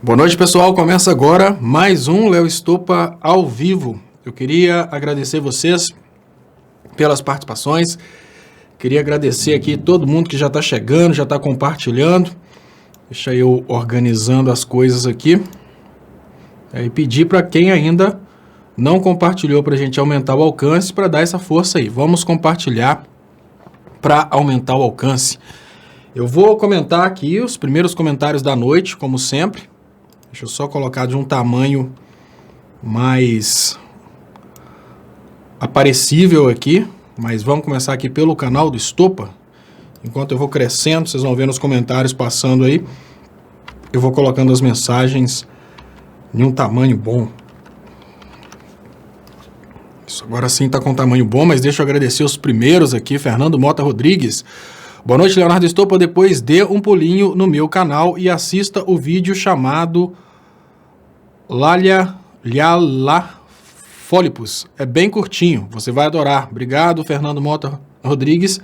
Boa noite, pessoal. Começa agora mais um Léo Stoppa ao vivo. Eu queria agradecer vocês pelas participações. Queria agradecer aqui todo mundo que já está chegando, já está compartilhando. Deixa eu organizando as coisas aqui. E pedir para quem ainda não compartilhou para a gente aumentar o alcance, para dar essa força aí. Vamos compartilhar para aumentar o alcance. Eu vou comentar aqui os primeiros comentários da noite, como sempre. Deixa eu só colocar de um tamanho mais aparecível aqui. Mas vamos começar aqui pelo canal do Stoppa. Enquanto eu vou crescendo, vocês vão ver nos comentários passando aí. Eu vou colocando as mensagens em um tamanho bom. Isso agora sim está com um tamanho bom, mas deixa eu agradecer os primeiros aqui. Fernando Mota Rodrigues. Boa noite, Leonardo Stoppa. Depois dê um pulinho no meu canal e assista o vídeo chamado Lalha Fólipus. É bem curtinho, você vai adorar. Obrigado, Fernando Mota Rodrigues.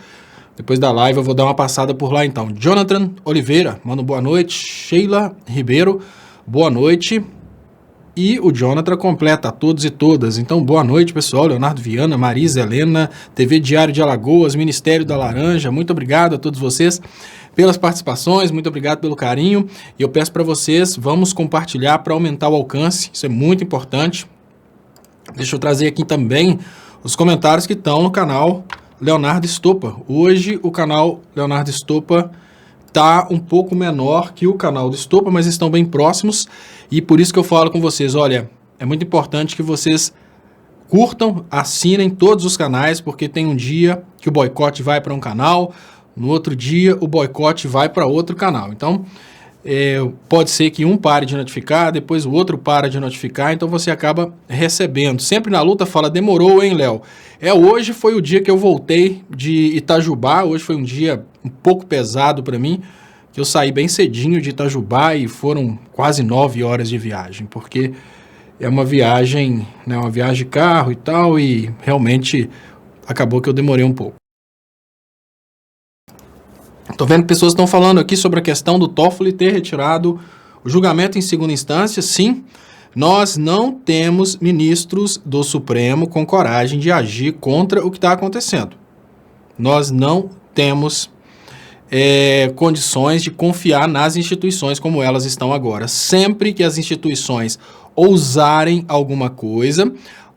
Depois da live eu vou dar uma passada por lá então. Jonathan Oliveira, mano, boa noite. Sheila Ribeiro, boa noite. E o Jonathan completa a todos e todas. Então, boa noite, pessoal. Leonardo Viana, Marisa Helena, TV Diário de Alagoas, Ministério da Laranja. Muito obrigado a todos vocês pelas participações, muito obrigado pelo carinho. E eu peço para vocês, vamos compartilhar para aumentar o alcance. Isso é muito importante. Deixa eu trazer aqui também os comentários que estão no canal Leonardo Stoppa. Hoje o canal Leonardo Stoppa está um pouco menor que o canal do Stoppa, mas estão bem próximos. E por isso que eu falo com vocês, olha, é muito importante que vocês curtam, assinem todos os canais, porque tem um dia que o boicote vai para um canal, no outro dia o boicote vai para outro canal. Então, pode ser que um pare de notificar, depois o outro para de notificar, então você acaba recebendo. Sempre na luta fala, demorou, hein, Léo? Hoje foi o dia que eu voltei de Itajubá, hoje foi um dia um pouco pesado para mim, que eu saí bem cedinho de Itajubá e foram quase 9 horas de viagem, porque é uma viagem, né, uma viagem de carro e tal, e realmente acabou que eu demorei um pouco. Estou vendo que pessoas estão falando aqui sobre a questão do Toffoli ter retirado o julgamento em segunda instância. Sim, nós não temos ministros do Supremo com coragem de agir contra o que está acontecendo. Nós não temos condições de confiar nas instituições como elas estão agora. Sempre que as instituições ousarem alguma coisa,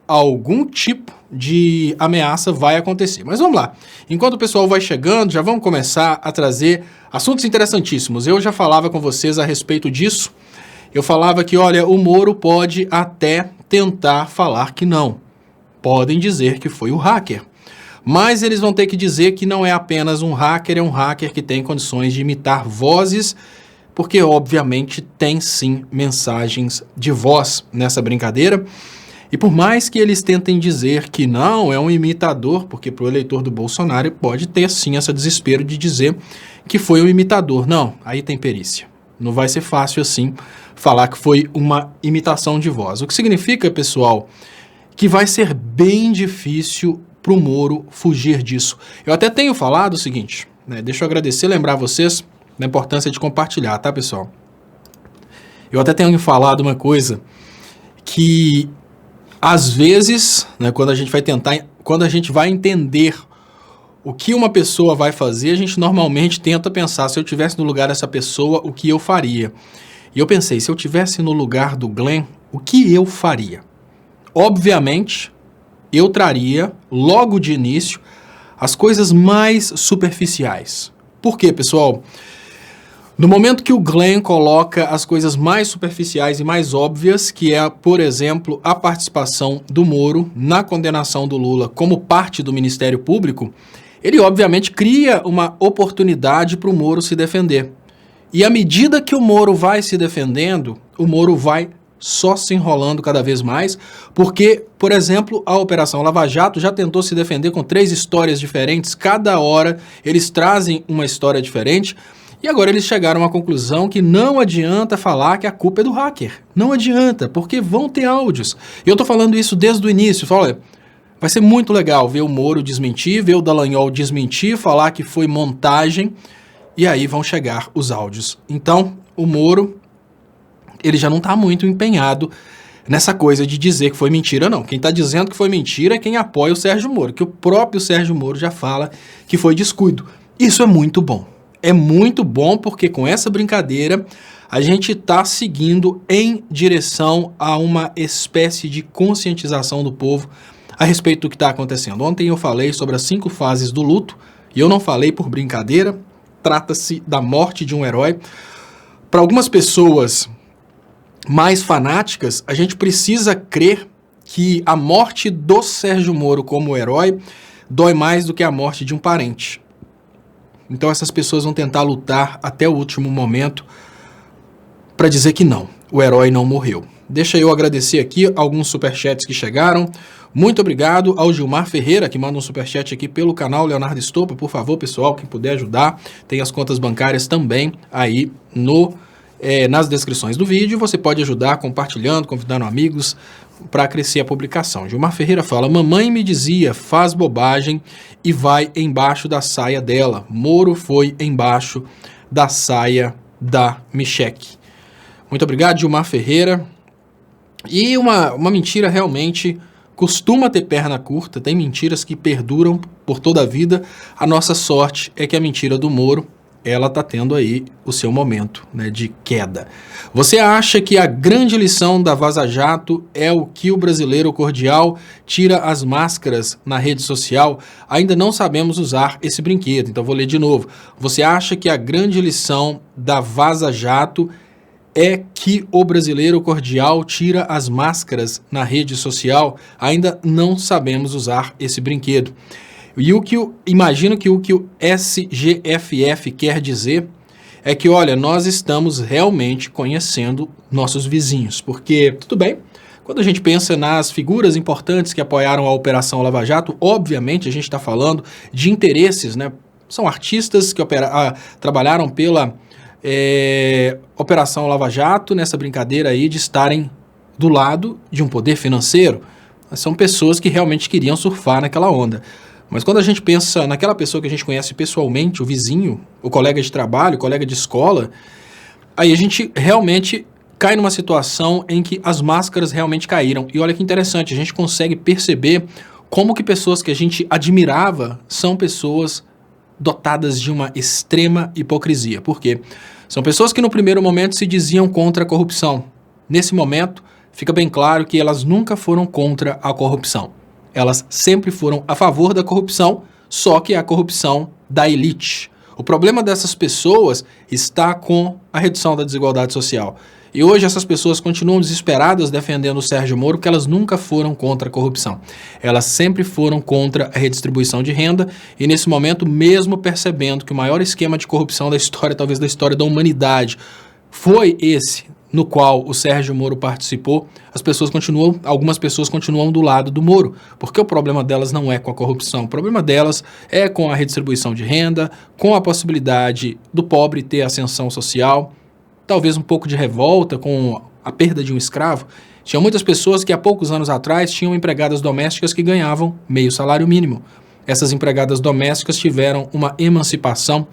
algum tipo de ameaça vai acontecer. Mas vamos lá. Enquanto o pessoal vai chegando, já vamos começar a trazer assuntos interessantíssimos. Eu já falava com vocês a respeito disso. Eu falava que, olha, o Moro pode até tentar falar que não. Podem dizer que foi o hacker. Mas eles vão ter que dizer que não é apenas um hacker, é um hacker que tem condições de imitar vozes, porque obviamente tem sim mensagens de voz nessa brincadeira. E por mais que eles tentem dizer que não, é um imitador, porque para o eleitor do Bolsonaro pode ter sim esse desespero de dizer que foi um imitador. Não, aí tem perícia. Não vai ser fácil assim falar que foi uma imitação de voz. O que significa, pessoal, que vai ser bem difícil para o Moro fugir disso. Eu até tenho falado o seguinte, né, deixa eu agradecer, lembrar vocês da importância de compartilhar, tá, pessoal? Eu até tenho falado uma coisa que às vezes, né, quando a gente vai entender o que uma pessoa vai fazer, a gente normalmente tenta pensar, se eu estivesse no lugar dessa pessoa, o que eu faria? E eu pensei, se eu estivesse no lugar do Glenn, o que eu faria? Obviamente, eu traria, logo de início, as coisas mais superficiais. Por quê, pessoal? No momento que o Glenn coloca as coisas mais superficiais e mais óbvias, que é, por exemplo, a participação do Moro na condenação do Lula como parte do Ministério Público, ele obviamente cria uma oportunidade para o Moro se defender. E à medida que o Moro vai se defendendo, o Moro vai só se enrolando cada vez mais, porque, por exemplo, a Operação Lava Jato já tentou se defender com 3 histórias diferentes, cada hora eles trazem uma história diferente, e agora eles chegaram à conclusão que não adianta falar que a culpa é do hacker. Não adianta, porque vão ter áudios. E eu tô falando isso desde o início. Olha, vai ser muito legal ver o Moro desmentir, ver o Dallagnol desmentir, falar que foi montagem, e aí vão chegar os áudios. Então, o Moro, ele já não está muito empenhado nessa coisa de dizer que foi mentira, não. Quem está dizendo que foi mentira é quem apoia o Sérgio Moro, que o próprio Sérgio Moro já fala que foi descuido. Isso é muito bom. É muito bom porque com essa brincadeira a gente está seguindo em direção a uma espécie de conscientização do povo a respeito do que está acontecendo. Ontem eu falei sobre as 5 fases do luto e eu não falei por brincadeira. Trata-se da morte de um herói. Para algumas pessoas mais fanáticas, a gente precisa crer que a morte do Sérgio Moro como herói dói mais do que a morte de um parente. Então essas pessoas vão tentar lutar até o último momento para dizer que não, o herói não morreu. Deixa eu agradecer aqui alguns superchats que chegaram. Muito obrigado ao Gilmar Ferreira, que manda um superchat aqui pelo canal Leonardo Estopa. Por favor, pessoal, quem puder ajudar, tem as contas bancárias também aí nas descrições do vídeo. Você pode ajudar compartilhando, convidando amigos para crescer a publicação. Gilmar Ferreira fala: mamãe me dizia, faz bobagem e vai embaixo da saia dela. Moro foi embaixo da saia da Micheque. Muito obrigado, Gilmar Ferreira. E uma mentira realmente costuma ter perna curta, tem mentiras que perduram por toda a vida. A nossa sorte é que a mentira do Moro, ela está tendo aí o seu momento, né, de queda. Você acha que a grande lição da Vaza Jato é o que o brasileiro cordial tira as máscaras na rede social? Ainda não sabemos usar esse brinquedo, então vou ler de novo. Você acha que a grande lição da Vaza Jato é que o brasileiro cordial tira as máscaras na rede social? Ainda não sabemos usar esse brinquedo. E imagino que o SGFF quer dizer é que, olha, nós estamos realmente conhecendo nossos vizinhos, porque, tudo bem, quando a gente pensa nas figuras importantes que apoiaram a Operação Lava Jato, obviamente a gente está falando de interesses, né? São artistas que trabalharam pela Operação Lava Jato, nessa brincadeira aí de estarem do lado de um poder financeiro. São pessoas que realmente queriam surfar naquela onda. Mas quando a gente pensa naquela pessoa que a gente conhece pessoalmente, o vizinho, o colega de trabalho, o colega de escola, aí a gente realmente cai numa situação em que as máscaras realmente caíram. E olha que interessante, a gente consegue perceber como que pessoas que a gente admirava são pessoas dotadas de uma extrema hipocrisia. Por quê? São pessoas que no primeiro momento se diziam contra a corrupção. Nesse momento, fica bem claro que elas nunca foram contra a corrupção. Elas sempre foram a favor da corrupção, só que é a corrupção da elite. O problema dessas pessoas está com a redução da desigualdade social. E hoje essas pessoas continuam desesperadas defendendo o Sérgio Moro, porque elas nunca foram contra a corrupção. Elas sempre foram contra a redistribuição de renda e nesse momento, mesmo percebendo que o maior esquema de corrupção da história, talvez da história da humanidade, foi esse no qual o Sérgio Moro participou, algumas pessoas continuam do lado do Moro, porque o problema delas não é com a corrupção, o problema delas é com a redistribuição de renda, com a possibilidade do pobre ter ascensão social, talvez um pouco de revolta com a perda de um escravo. Tinha muitas pessoas que há poucos anos atrás tinham empregadas domésticas que ganhavam meio salário mínimo. Essas empregadas domésticas tiveram uma emancipação.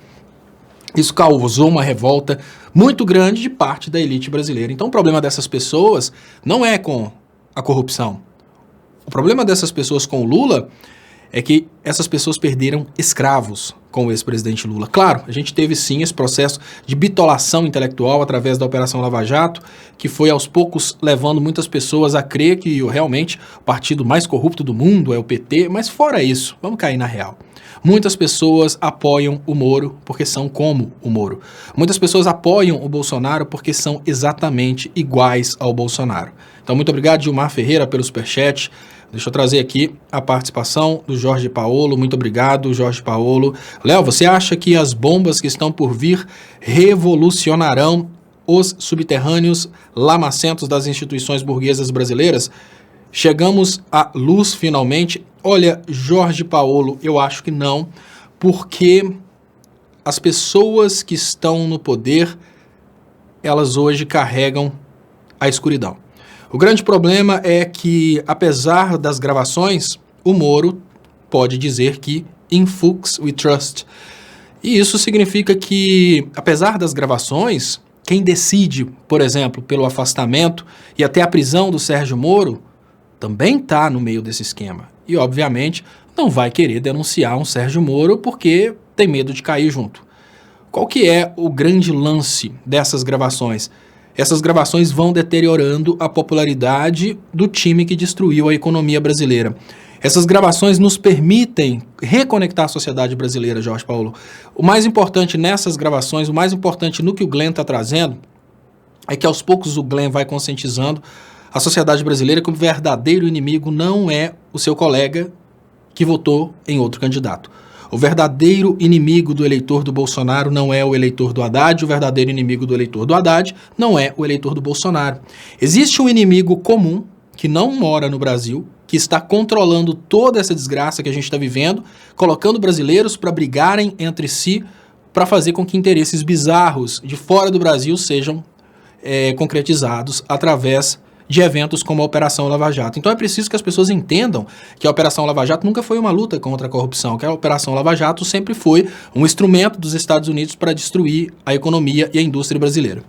Isso causou uma revolta muito grande de parte da elite brasileira. Então o problema dessas pessoas não é com a corrupção. O problema dessas pessoas com o Lula é que essas pessoas perderam escravos com o ex-presidente Lula. Claro, a gente teve sim esse processo de bitolação intelectual através da Operação Lava Jato, que foi aos poucos levando muitas pessoas a crer que realmente o partido mais corrupto do mundo é o PT, mas fora isso, vamos cair na real. Muitas pessoas apoiam o Moro porque são como o Moro. Muitas pessoas apoiam o Bolsonaro porque são exatamente iguais ao Bolsonaro. Então, muito obrigado, Gilmar Ferreira, pelo superchat. Deixa eu trazer aqui a participação do Jorge Paolo. Muito obrigado, Jorge Paolo. Léo, você acha que as bombas que estão por vir revolucionarão os subterrâneos lamacentos das instituições burguesas brasileiras? Chegamos à luz finalmente? Olha, Jorge Paolo, eu acho que não, porque as pessoas que estão no poder, elas hoje carregam a escuridão. O grande problema é que, apesar das gravações, o Moro pode dizer que in Fuchs we trust. E isso significa que, apesar das gravações, quem decide, por exemplo, pelo afastamento e até a prisão do Sérgio Moro, também está no meio desse esquema. E, obviamente, não vai querer denunciar um Sérgio Moro porque tem medo de cair junto. Qual que é o grande lance dessas gravações? Essas gravações vão deteriorando a popularidade do time que destruiu a economia brasileira. Essas gravações nos permitem reconectar a sociedade brasileira, Jorge Paulo. O mais importante nessas gravações, o mais importante no que o Glenn está trazendo, é que aos poucos o Glenn vai conscientizando a sociedade brasileira que o verdadeiro inimigo não é o seu colega que votou em outro candidato. O verdadeiro inimigo do eleitor do Bolsonaro não é o eleitor do Haddad, o verdadeiro inimigo do eleitor do Haddad não é o eleitor do Bolsonaro. Existe um inimigo comum que não mora no Brasil, que está controlando toda essa desgraça que a gente está vivendo, colocando brasileiros para brigarem entre si, para fazer com que interesses bizarros de fora do Brasil sejam concretizados através de eventos como a Operação Lava Jato. Então é preciso que as pessoas entendam que a Operação Lava Jato nunca foi uma luta contra a corrupção, que a Operação Lava Jato sempre foi um instrumento dos Estados Unidos para destruir a economia e a indústria brasileira.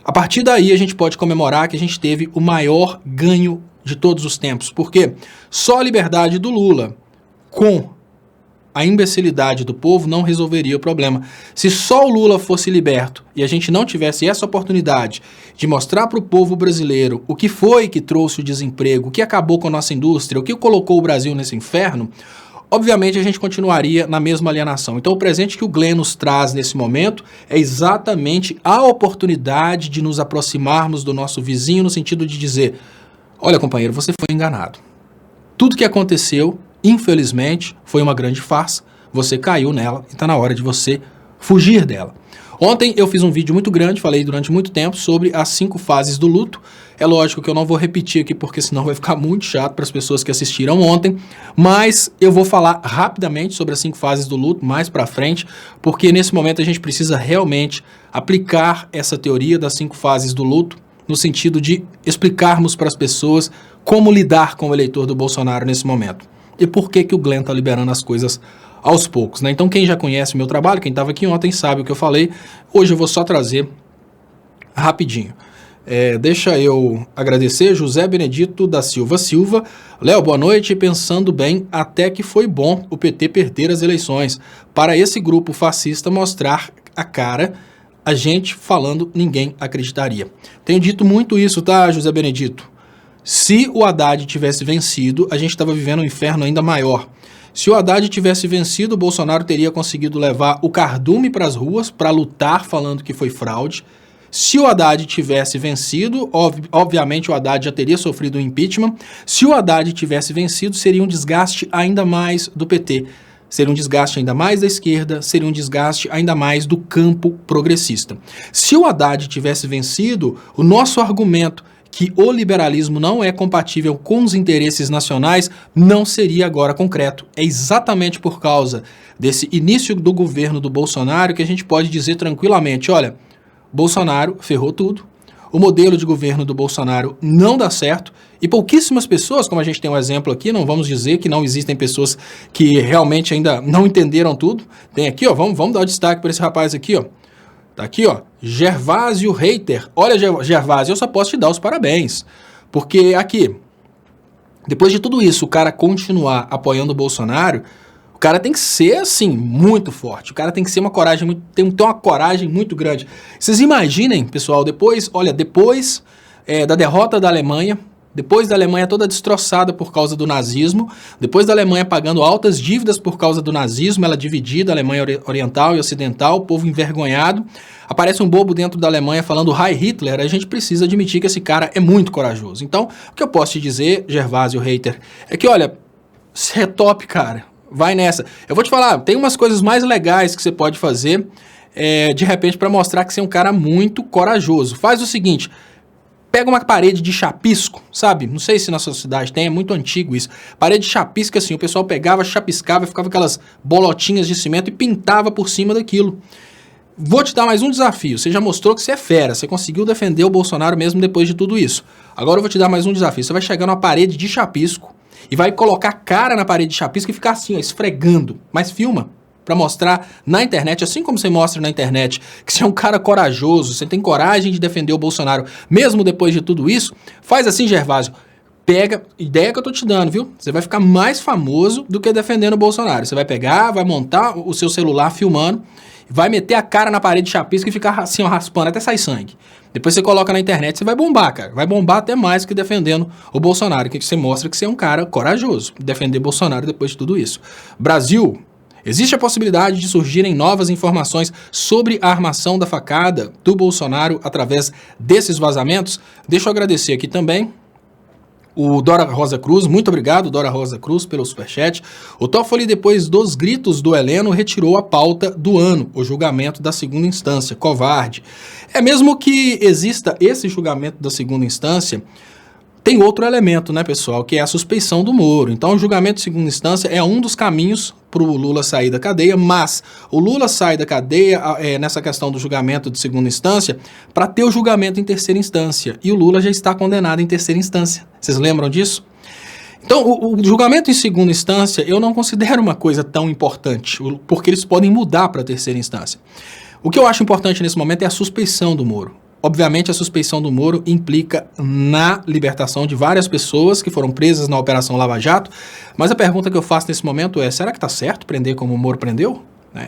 A partir daí a gente pode comemorar que a gente teve o maior ganho de todos os tempos, porque só a liberdade do Lula com a imbecilidade do povo não resolveria o problema. Se só o Lula fosse liberto e a gente não tivesse essa oportunidade de mostrar para o povo brasileiro o que foi que trouxe o desemprego, o que acabou com a nossa indústria, o que colocou o Brasil nesse inferno, obviamente a gente continuaria na mesma alienação. Então o presente que o Glenn nos traz nesse momento é exatamente a oportunidade de nos aproximarmos do nosso vizinho no sentido de dizer: olha, companheiro, você foi enganado. Tudo que aconteceu, infelizmente, foi uma grande farsa, você caiu nela e está na hora de você fugir dela. Ontem eu fiz um vídeo muito grande, falei durante muito tempo sobre as 5 fases do luto. É lógico que eu não vou repetir aqui porque senão vai ficar muito chato para as pessoas que assistiram ontem, mas eu vou falar rapidamente sobre as 5 fases do luto mais para frente, porque nesse momento a gente precisa realmente aplicar essa teoria das 5 fases do luto no sentido de explicarmos para as pessoas como lidar com o eleitor do Bolsonaro nesse momento. E por que que o Glenn está liberando as coisas aos poucos, né? Então quem já conhece o meu trabalho, quem estava aqui ontem sabe o que eu falei. Hoje eu vou só trazer rapidinho. Deixa eu agradecer José Benedito da Silva Silva. Léo, boa noite. Pensando bem, até que foi bom o PT perder as eleições. Para esse grupo fascista mostrar a cara, a gente falando, ninguém acreditaria. Tenho dito muito isso, tá, José Benedito? Se o Haddad tivesse vencido, a gente estava vivendo um inferno ainda maior. Se o Haddad tivesse vencido, o Bolsonaro teria conseguido levar o cardume para as ruas para lutar falando que foi fraude. Se o Haddad tivesse vencido, obviamente o Haddad já teria sofrido um impeachment. Se o Haddad tivesse vencido, seria um desgaste ainda mais do PT. Seria um desgaste ainda mais da esquerda, seria um desgaste ainda mais do campo progressista. Se o Haddad tivesse vencido, o nosso argumento que o liberalismo não é compatível com os interesses nacionais não seria agora concreto. É exatamente por causa desse início do governo do Bolsonaro que a gente pode dizer tranquilamente, olha, Bolsonaro ferrou tudo, o modelo de governo do Bolsonaro não dá certo e pouquíssimas pessoas, como a gente tem um exemplo aqui, não vamos dizer que não existem pessoas que realmente ainda não entenderam tudo. Tem aqui, ó, vamos dar o destaque para esse rapaz aqui, ó. Tá aqui, ó, Gervásio Reiter. Olha, Gervásio, eu só posso te dar os parabéns. Porque aqui, depois de tudo isso, o cara continuar apoiando o Bolsonaro, o cara tem que ser, assim, muito forte. O cara tem que ser uma coragem, tem que ter uma coragem muito grande. Vocês imaginem, pessoal, depois da derrota da Alemanha, depois da Alemanha toda destroçada por causa do nazismo, depois da Alemanha pagando altas dívidas por causa do nazismo, ela dividida, a Alemanha oriental e ocidental, o povo envergonhado, aparece um bobo dentro da Alemanha falando Heil Hitler, a gente precisa admitir que esse cara é muito corajoso. Então, o que eu posso te dizer, Gervásio Reiter, é que, olha, você é top, cara, vai nessa. Eu vou te falar, tem umas coisas mais legais que você pode fazer, de repente, para mostrar que você é um cara muito corajoso. Faz o seguinte: pega uma parede de chapisco, sabe? Não sei se na sua cidade tem, é muito antigo isso. Parede de chapisco, assim, o pessoal pegava, chapiscava, ficava aquelas bolotinhas de cimento e pintava por cima daquilo. Vou te dar mais um desafio. Você já mostrou que você é fera, você conseguiu defender o Bolsonaro mesmo depois de tudo isso. Agora eu vou te dar mais um desafio. Você vai chegar numa parede de chapisco e vai colocar a cara na parede de chapisco e ficar assim, ó, esfregando. Mas filma, para mostrar na internet, assim como você mostra na internet que você é um cara corajoso, você tem coragem de defender o Bolsonaro, mesmo depois de tudo isso, faz assim, Gervásio. Pega, ideia que eu tô te dando, viu? Você vai ficar mais famoso do que defendendo o Bolsonaro. Você vai pegar, vai montar o seu celular filmando, vai meter a cara na parede de chapisco e ficar assim, ó, raspando até sair sangue. Depois você coloca na internet, você vai bombar, cara. Vai bombar até mais que defendendo o Bolsonaro, que você mostra que você é um cara corajoso. Defender Bolsonaro depois de tudo isso. Brasil, existe a possibilidade de surgirem novas informações sobre a armação da facada do Bolsonaro através desses vazamentos? Deixa eu agradecer aqui também o Dora Rosa Cruz, muito obrigado, Dora Rosa Cruz, pelo superchat. O Toffoli, depois dos gritos do Heleno, retirou a pauta do ano, o julgamento da segunda instância. Covarde. É mesmo que exista esse julgamento da segunda instância, tem outro elemento, né, pessoal, que é a suspeição do Moro. Então, o julgamento de segunda instância é um dos caminhos para o Lula sair da cadeia, mas o Lula sai da cadeia nessa questão do julgamento de segunda instância para ter o julgamento em terceira instância. E o Lula já está condenado em terceira instância. Vocês lembram disso? Então, o julgamento em segunda instância eu não considero uma coisa tão importante, porque eles podem mudar para a terceira instância. O que eu acho importante nesse momento é a suspeição do Moro. Obviamente, a suspeição do Moro implica na libertação de várias pessoas que foram presas na Operação Lava Jato, mas a pergunta que eu faço nesse momento é, será que está certo prender como o Moro prendeu?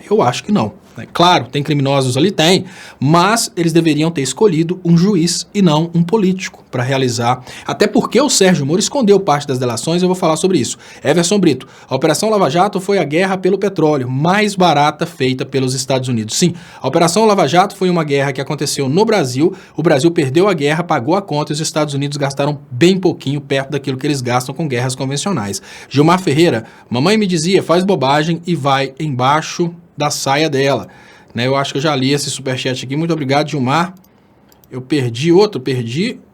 Eu acho que não. Claro, tem criminosos ali? Tem, mas eles deveriam ter escolhido um juiz e não um político para realizar, até porque o Sérgio Moro escondeu parte das delações, eu vou falar sobre isso. Everson Brito, a Operação Lava Jato foi a guerra pelo petróleo mais barata feita pelos Estados Unidos. Sim, a Operação Lava Jato foi uma guerra que aconteceu no Brasil, o Brasil perdeu a guerra, pagou a conta e os Estados Unidos gastaram bem pouquinho perto daquilo que eles gastam com guerras convencionais. Gilmar Ferreira, mamãe me dizia, faz bobagem e vai embaixo da saia dela. Eu acho que eu já li esse superchat aqui. Muito obrigado, Gilmar. Eu perdi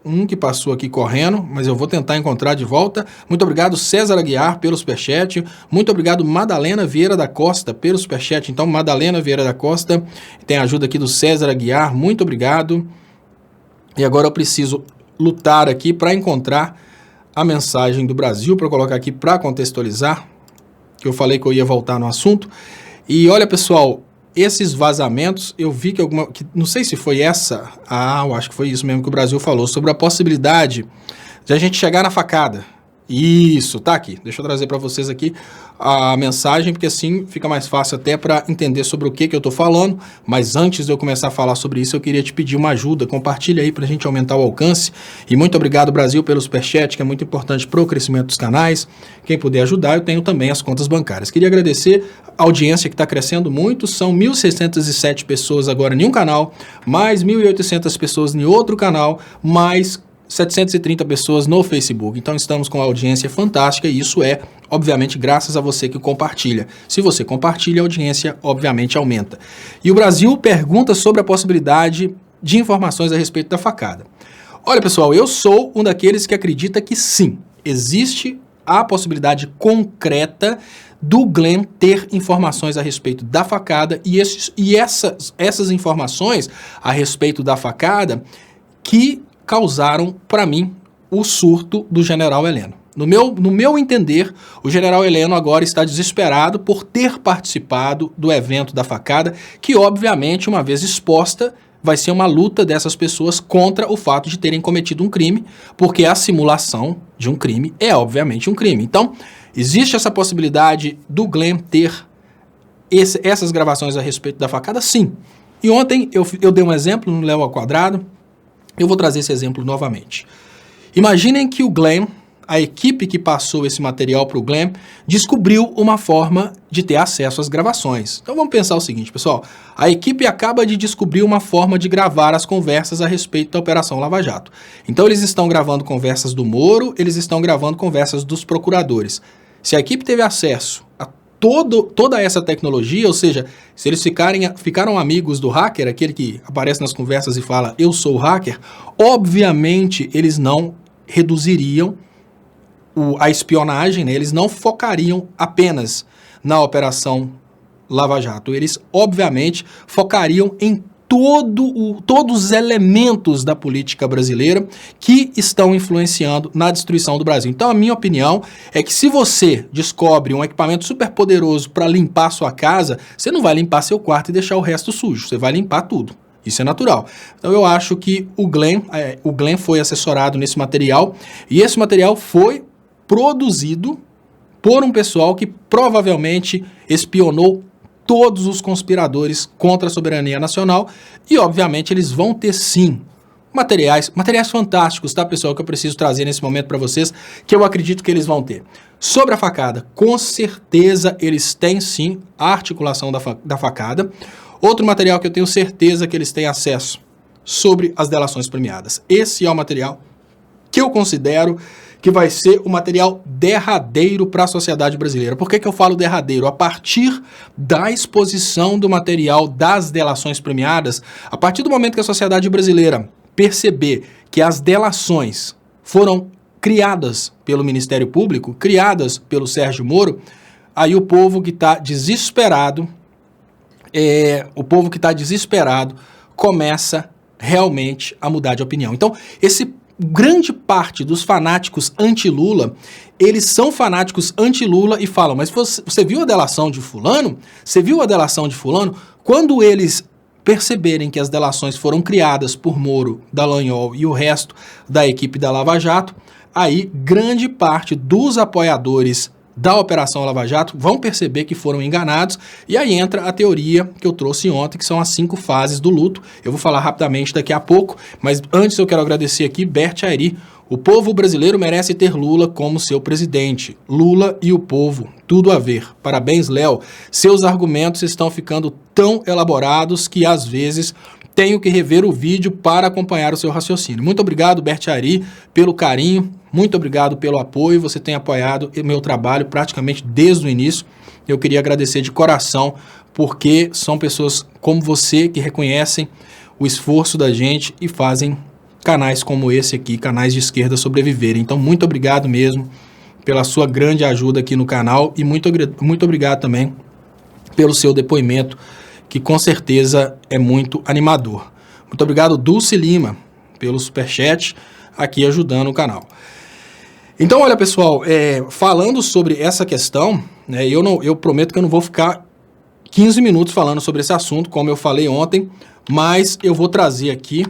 um que passou aqui correndo, mas eu vou tentar encontrar de volta. Muito obrigado, César Aguiar, pelo superchat. Muito obrigado, Madalena Vieira da Costa, pelo superchat. Então, Madalena Vieira da Costa, tem a ajuda aqui do César Aguiar. Muito obrigado. E agora eu preciso lutar aqui para encontrar a mensagem do Brasil, para colocar aqui para contextualizar, que eu falei que eu ia voltar no assunto. E olha, pessoal, esses vazamentos, eu vi que não sei se foi essa, eu acho que foi isso mesmo que o Brasil falou, sobre a possibilidade de a gente chegar na facada. Isso, tá aqui. Deixa eu trazer para vocês aqui a mensagem, porque assim fica mais fácil até para entender sobre o que eu tô falando. Mas antes de eu começar a falar sobre isso, eu queria te pedir uma ajuda. Compartilha aí para a gente aumentar o alcance. E muito obrigado, Brasil, pelo superchat, que é muito importante para o crescimento dos canais. Quem puder ajudar, eu tenho também as contas bancárias. Queria agradecer a audiência que está crescendo muito. São 1.607 pessoas agora em um canal, mais 1.800 pessoas em outro canal, mais 730 pessoas no Facebook. Então estamos com uma audiência fantástica e isso é, obviamente, graças a você que compartilha. Se você compartilha, a audiência, obviamente, aumenta. E o Brasil pergunta sobre a possibilidade de informações a respeito da facada. Olha, pessoal, eu sou um daqueles que acredita que sim, existe a possibilidade concreta do Glenn ter informações a respeito da facada e essas informações a respeito da facada que causaram, para mim, o surto do general Heleno. No meu entender, o general Heleno agora está desesperado por ter participado do evento da facada, que, obviamente, uma vez exposta, vai ser uma luta dessas pessoas contra o fato de terem cometido um crime, porque a simulação de um crime é, obviamente, um crime. Então, existe essa possibilidade do Glenn ter essas gravações a respeito da facada? Sim. E ontem eu dei um exemplo no Léo ao Quadrado. Eu vou trazer esse exemplo novamente. Imaginem que o Glenn, a equipe que passou esse material para o Glenn, descobriu uma forma de ter acesso às gravações. Então vamos pensar o seguinte, pessoal. A equipe acaba de descobrir uma forma de gravar as conversas a respeito da Operação Lava Jato. Então eles estão gravando conversas do Moro, eles estão gravando conversas dos procuradores. Se a equipe teve acesso a toda essa tecnologia, ou seja, se eles ficaram amigos do hacker, aquele que aparece nas conversas e fala, eu sou o hacker, obviamente eles não reduziriam a espionagem, né? Eles não focariam apenas na Operação Lava Jato, eles obviamente focariam em todos os elementos da política brasileira que estão influenciando na destruição do Brasil. Então, a minha opinião é que se você descobre um equipamento super poderoso para limpar sua casa, você não vai limpar seu quarto e deixar o resto sujo, você vai limpar tudo. Isso é natural. Então, eu acho que o Glenn foi assessorado nesse material, e esse material foi produzido por um pessoal que provavelmente espionou todos os conspiradores contra a soberania nacional, e obviamente eles vão ter sim materiais fantásticos, tá, pessoal, que eu preciso trazer nesse momento para vocês, que eu acredito que eles vão ter. Sobre a facada, com certeza eles têm sim a articulação da facada. Outro material que eu tenho certeza que eles têm acesso sobre as delações premiadas. Esse é o material que eu considero que vai ser o material derradeiro para a sociedade brasileira. Por que eu falo derradeiro? A partir da exposição do material das delações premiadas, a partir do momento que a sociedade brasileira perceber que as delações foram criadas pelo Ministério Público, criadas pelo Sérgio Moro, aí o povo que está desesperado, começa realmente a mudar de opinião. Então, grande parte dos fanáticos anti-Lula, eles são fanáticos anti-Lula e falam, mas você viu a delação de fulano? Você viu a delação de fulano? Quando eles perceberem que as delações foram criadas por Moro, Dallagnol e o resto da equipe da Lava Jato, aí grande parte dos apoiadores da Operação Lava Jato vão perceber que foram enganados, e aí entra a teoria que eu trouxe ontem, que são as 5 fases do luto. Eu vou falar rapidamente daqui a pouco, mas antes eu quero agradecer aqui Bert Airi. O povo brasileiro merece ter Lula como seu presidente. Lula e o povo, tudo a ver. Parabéns, Léo. Seus argumentos estão ficando tão elaborados que às vezes tenho que rever o vídeo para acompanhar o seu raciocínio. Muito obrigado, Bert Airi, pelo carinho. Muito obrigado pelo apoio, você tem apoiado o meu trabalho praticamente desde o início. Eu queria agradecer de coração, porque são pessoas como você que reconhecem o esforço da gente e fazem canais como esse aqui, canais de esquerda, sobreviverem. Então, muito obrigado mesmo pela sua grande ajuda aqui no canal e muito obrigado também pelo seu depoimento, que com certeza é muito animador. Muito obrigado, Dulce Lima, pelo superchat, aqui ajudando o canal. Então, olha, pessoal, falando sobre essa questão, né, eu prometo que eu não vou ficar 15 minutos falando sobre esse assunto, como eu falei ontem, mas eu vou trazer aqui,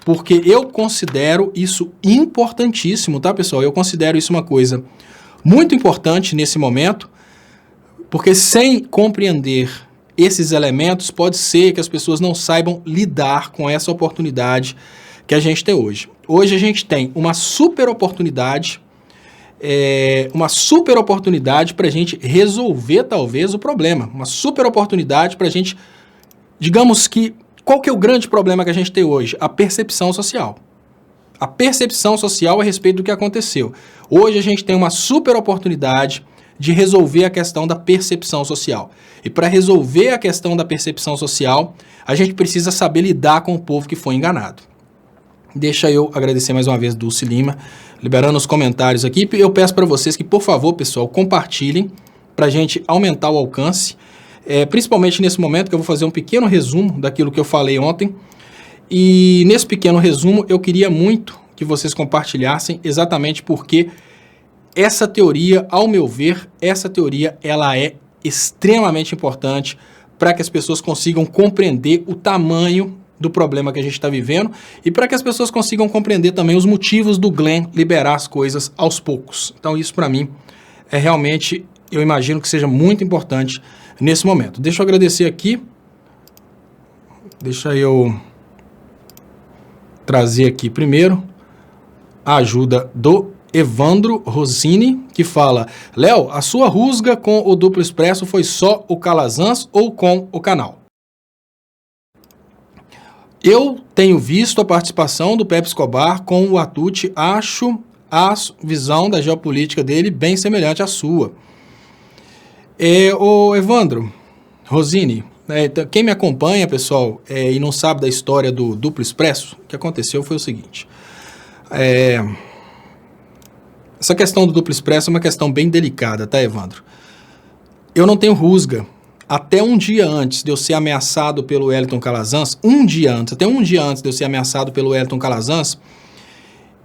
porque eu considero isso importantíssimo, tá, pessoal? Eu considero isso uma coisa muito importante nesse momento, porque sem compreender esses elementos, pode ser que as pessoas não saibam lidar com essa oportunidade que a gente tem hoje. Hoje a gente tem uma super oportunidade, para a gente resolver talvez o problema, uma super oportunidade para a gente, digamos que, qual que é o grande problema que a gente tem hoje? A percepção social. A percepção social a respeito do que aconteceu. Hoje a gente tem uma super oportunidade de resolver a questão da percepção social. E para resolver a questão da percepção social, a gente precisa saber lidar com o povo que foi enganado. Deixa eu agradecer mais uma vez Dulce Lima, liberando os comentários aqui. Eu peço para vocês que, por favor, pessoal, compartilhem para a gente aumentar o alcance, principalmente nesse momento que eu vou fazer um pequeno resumo daquilo que eu falei ontem. E nesse pequeno resumo eu queria muito que vocês compartilhassem, exatamente porque essa teoria, ao meu ver, ela é extremamente importante para que as pessoas consigam compreender o tamanho do problema que a gente está vivendo e para que as pessoas consigam compreender também os motivos do Glenn liberar as coisas aos poucos. Então isso para mim é realmente, eu imagino que seja muito importante nesse momento. Deixa eu agradecer aqui, deixa eu trazer aqui primeiro a ajuda do Evandro Rossini, que fala: Léo, a sua rusga com o Duplo Expresso foi só o Calazans ou com o canal? Eu tenho visto a participação do Pepe Escobar com o Atuti, acho a visão da geopolítica dele bem semelhante à sua. O Evandro Rosini, quem me acompanha, pessoal, e não sabe da história do Duplo Expresso, o que aconteceu foi o seguinte. Essa questão do Duplo Expresso é uma questão bem delicada, tá, Evandro? Eu não tenho rusga até um dia antes de eu ser ameaçado pelo Wellington Calazans, até um dia antes de eu ser ameaçado pelo Wellington Calazans,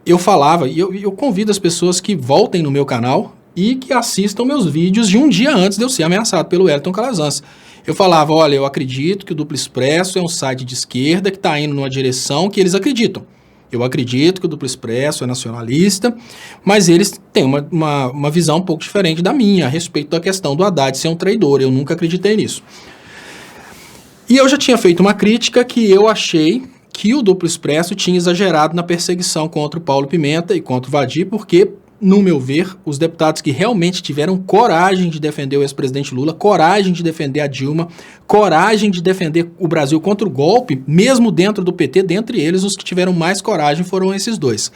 eu falava, e eu convido as pessoas que voltem no meu canal e que assistam meus vídeos de um dia antes de eu ser ameaçado pelo Wellington Calazans. Eu falava, olha, eu acredito que o Duplo Expresso é um site de esquerda que está indo numa direção que eles acreditam. Eu acredito que o Duplo Expresso é nacionalista, mas eles têm uma visão um pouco diferente da minha a respeito da questão do Haddad ser um traidor. Eu nunca acreditei nisso. E eu já tinha feito uma crítica que eu achei que o Duplo Expresso tinha exagerado na perseguição contra o Paulo Pimenta e contra o Vadir, porque, no meu ver, os deputados que realmente tiveram coragem de defender o ex-presidente Lula, coragem de defender a Dilma, coragem de defender o Brasil contra o golpe, mesmo dentro do PT, dentre eles, os que tiveram mais coragem foram esses dois.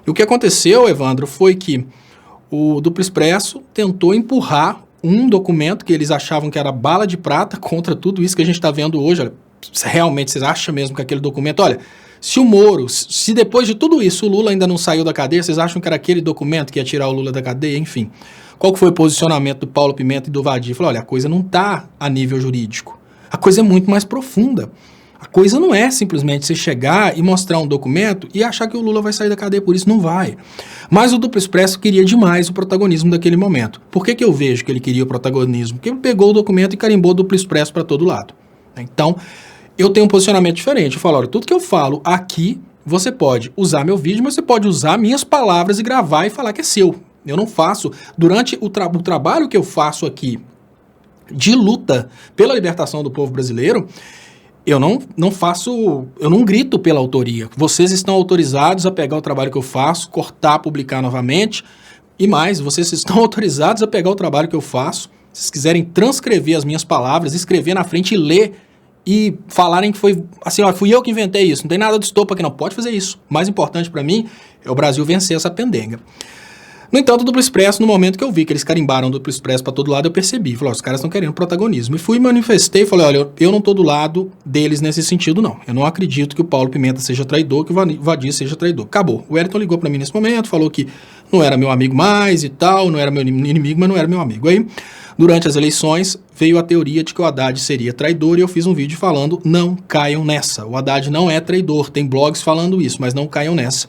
E o que aconteceu, Evandro, foi que o Duplo Expresso tentou empurrar um documento que eles achavam que era bala de prata contra tudo isso que a gente está vendo hoje. Olha, realmente vocês acham mesmo que aquele documento... Olha, se o Moro, se depois de tudo isso o Lula ainda não saiu da cadeia, vocês acham que era aquele documento que ia tirar o Lula da cadeia? Enfim, qual que foi o posicionamento do Paulo Pimenta e do Vadir? Falou, olha, a coisa não está a nível jurídico, a coisa é muito mais profunda. A coisa não é simplesmente você chegar e mostrar um documento e achar que o Lula vai sair da cadeia por isso, não vai. Mas o Duplo Expresso queria demais o protagonismo daquele momento. Por que eu vejo que ele queria o protagonismo? Porque ele pegou o documento e carimbou o Duplo Expresso para todo lado. Então, eu tenho um posicionamento diferente. Eu falo, olha, tudo que eu falo aqui, você pode usar meu vídeo, mas você pode usar minhas palavras e gravar e falar que é seu. Eu não faço. Durante o trabalho que eu faço aqui de luta pela libertação do povo brasileiro, eu não grito pela autoria. Vocês estão autorizados a pegar o trabalho que eu faço, cortar, publicar novamente. E mais, vocês estão autorizados a pegar o trabalho que eu faço. Se vocês quiserem transcrever as minhas palavras, escrever na frente e ler, e falarem que foi assim, ó, fui eu que inventei isso, não tem nada de estopa aqui não, pode fazer isso. O mais importante para mim é o Brasil vencer essa pendenga. No entanto, o Duplo Expresso, no momento que eu vi que eles carimbaram o Duplo Expresso para todo lado, eu percebi, falei, ó, os caras estão querendo protagonismo. E fui, manifestei, falei, olha, eu não tô do lado deles nesse sentido não. Eu não acredito que o Paulo Pimenta seja traidor, que o Vadir seja traidor. Acabou. O Wellington ligou para mim nesse momento, falou que não era meu amigo mais e tal, não era meu inimigo, mas não era meu amigo. Aí, durante as eleições, veio a teoria de que o Haddad seria traidor e eu fiz um vídeo falando, não caiam nessa. O Haddad não é traidor, tem blogs falando isso, mas não caiam nessa.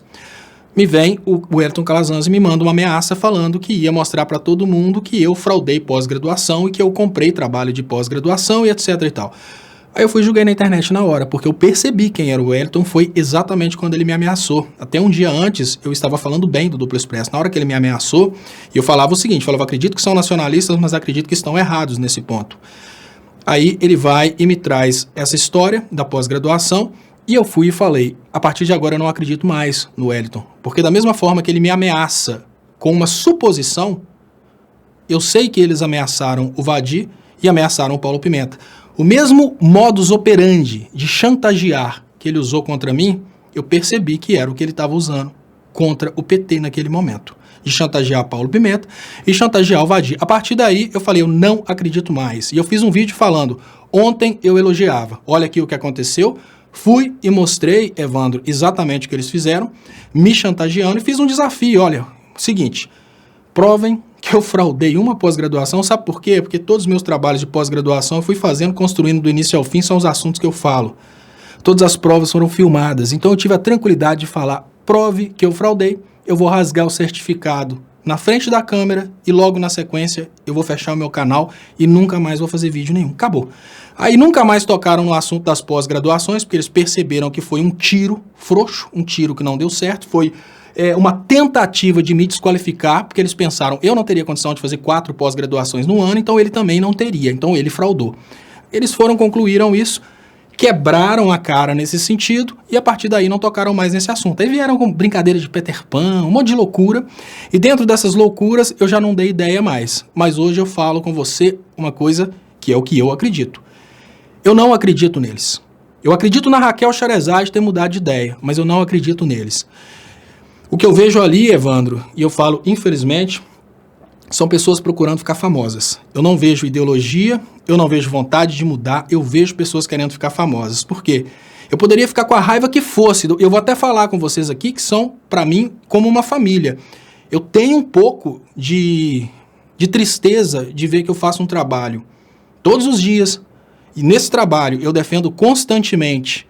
Me vem o Wellington Calazans e me manda uma ameaça falando que ia mostrar para todo mundo que eu fraudei pós-graduação e que eu comprei trabalho de pós-graduação e etc e tal. Aí eu fui e julguei na internet na hora, porque eu percebi quem era o Wellington, foi exatamente quando ele me ameaçou. Até um dia antes, eu estava falando bem do Duplo Expresso. Na hora que ele me ameaçou, eu falava o seguinte, falava, acredito que são nacionalistas, mas acredito que estão errados nesse ponto. Aí ele vai e me traz essa história da pós-graduação, e eu fui e falei, a partir de agora eu não acredito mais no Wellington, porque da mesma forma que ele me ameaça com uma suposição, eu sei que eles ameaçaram o Vadir e ameaçaram o Paulo Pimenta. O mesmo modus operandi de chantagear que ele usou contra mim, eu percebi que era o que ele estava usando contra o PT naquele momento. De chantagear Paulo Pimenta e chantagear o Vadir. A partir daí, eu falei, eu não acredito mais. E eu fiz um vídeo falando, ontem eu elogiava, olha aqui o que aconteceu, fui e mostrei, Evandro, exatamente o que eles fizeram, me chantageando e fiz um desafio, olha, seguinte, provem que eu fraudei uma pós-graduação, sabe por quê? Porque todos os meus trabalhos de pós-graduação eu fui fazendo, construindo do início ao fim, são os assuntos que eu falo. Todas as provas foram filmadas, então eu tive a tranquilidade de falar, prove que eu fraudei, eu vou rasgar o certificado na frente da câmera e logo na sequência eu vou fechar o meu canal e nunca mais vou fazer vídeo nenhum. Acabou. Aí nunca mais tocaram no assunto das pós-graduações, porque eles perceberam que foi um tiro frouxo, um tiro que não deu certo, foi uma tentativa de me desqualificar, porque eles pensaram, eu não teria condição de fazer 4 pós-graduações no ano, então ele também não teria, então ele fraudou. Eles concluíram isso, quebraram a cara nesse sentido e a partir daí não tocaram mais nesse assunto. Aí vieram com brincadeira de Peter Pan, um monte de loucura, e dentro dessas loucuras eu já não dei ideia mais. Mas hoje eu falo com você uma coisa que é o que eu acredito. Eu não acredito neles. Eu acredito na Raquel Sherazade ter mudado de ideia, mas eu não acredito neles. O que eu vejo ali, Evandro, e eu falo infelizmente, são pessoas procurando ficar famosas. Eu não vejo ideologia, eu não vejo vontade de mudar, eu vejo pessoas querendo ficar famosas. Por quê? Eu poderia ficar com a raiva que fosse. Eu vou até falar com vocês aqui que são, para mim, como uma família. Eu tenho um pouco de tristeza de ver que eu faço um trabalho todos os dias, e nesse trabalho eu defendo constantemente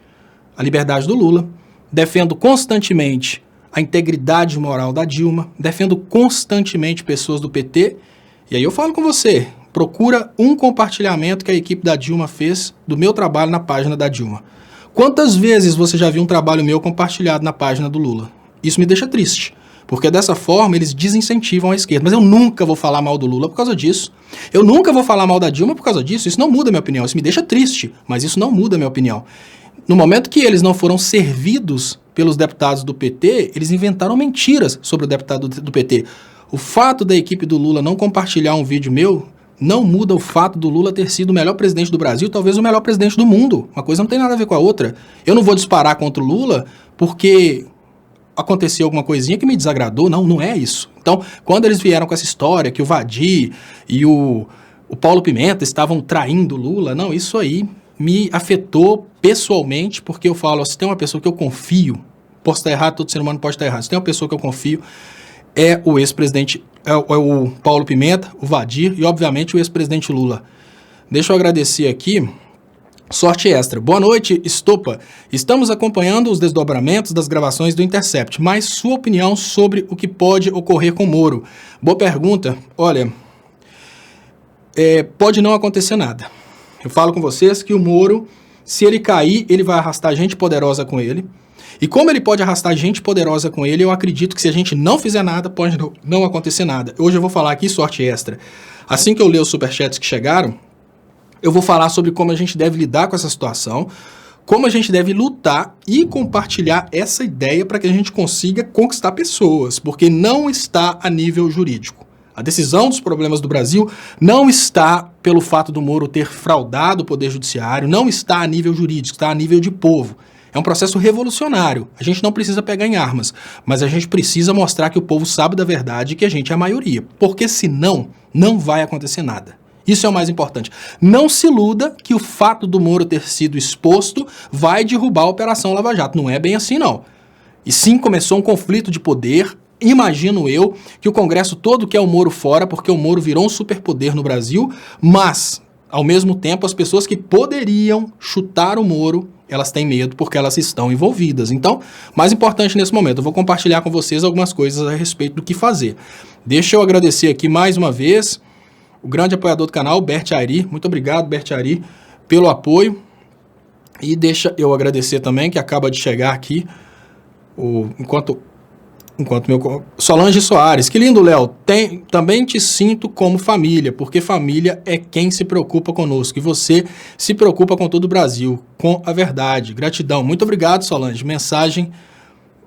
a liberdade do Lula, defendo constantemente a integridade moral da Dilma, defendo constantemente pessoas do PT, e aí eu falo com você, procura um compartilhamento que a equipe da Dilma fez do meu trabalho na página da Dilma. Quantas vezes você já viu um trabalho meu compartilhado na página do Lula? Isso me deixa triste, porque dessa forma eles desincentivam a esquerda. Mas eu nunca vou falar mal do Lula por causa disso. Eu nunca vou falar mal da Dilma por causa disso. Isso não muda a minha opinião. Isso me deixa triste, mas isso não muda a minha opinião. No momento que eles não foram servidos pelos deputados do PT, eles inventaram mentiras sobre o deputado do PT. O fato da equipe do Lula não compartilhar um vídeo meu não muda o fato do Lula ter sido o melhor presidente do Brasil, talvez o melhor presidente do mundo. Uma coisa não tem nada a ver com a outra. Eu não vou disparar contra o Lula porque aconteceu alguma coisinha que me desagradou. Não, não é isso. Então, quando eles vieram com essa história que o Vadir e o Paulo Pimenta estavam traindo o Lula, não, isso aí me afetou pessoalmente, porque eu falo, se tem uma pessoa que eu confio, posso estar errado, todo ser humano pode estar errado, se tem uma pessoa que eu confio, é o ex-presidente, é o Paulo Pimenta, o Vadir e, obviamente, o ex-presidente Lula. Deixa eu agradecer aqui. Sorte extra. Boa noite, Estopa. Estamos acompanhando os desdobramentos das gravações do Intercept, mas sua opinião sobre o que pode ocorrer com o Moro? Boa pergunta. Olha, pode não acontecer nada. Eu falo com vocês que o Moro, se ele cair, ele vai arrastar gente poderosa com ele. E como ele pode arrastar gente poderosa com ele, eu acredito que se a gente não fizer nada, pode não acontecer nada. Hoje eu vou falar aqui sorte extra. Assim que eu ler os superchats que chegaram, eu vou falar sobre como a gente deve lidar com essa situação, como a gente deve lutar e compartilhar essa ideia para que a gente consiga conquistar pessoas, porque não está a nível jurídico. A decisão dos problemas do Brasil não está pelo fato do Moro ter fraudado o Poder Judiciário, não está a nível jurídico, está a nível de povo. É um processo revolucionário. A gente não precisa pegar em armas, mas a gente precisa mostrar que o povo sabe da verdade e que a gente é a maioria, porque senão não vai acontecer nada. Isso é o mais importante. Não se iluda que o fato do Moro ter sido exposto vai derrubar a Operação Lava Jato. Não é bem assim, não. E sim, começou um conflito de poder. Imagino eu que o Congresso todo quer o Moro fora, porque o Moro virou um superpoder no Brasil, mas, ao mesmo tempo, as pessoas que poderiam chutar o Moro, elas têm medo porque elas estão envolvidas. Então, mais importante nesse momento, eu vou compartilhar com vocês algumas coisas a respeito do que fazer. Deixa eu agradecer aqui mais uma vez o grande apoiador do canal, Bert Ari. Muito obrigado, Bert Ari, pelo apoio. E deixa eu agradecer também, que acaba de chegar aqui, Solange Soares. Que lindo, Léo. Também te sinto como família, porque família é quem se preocupa conosco. E você se preocupa com todo o Brasil, com a verdade. Gratidão. Muito obrigado, Solange. Mensagem,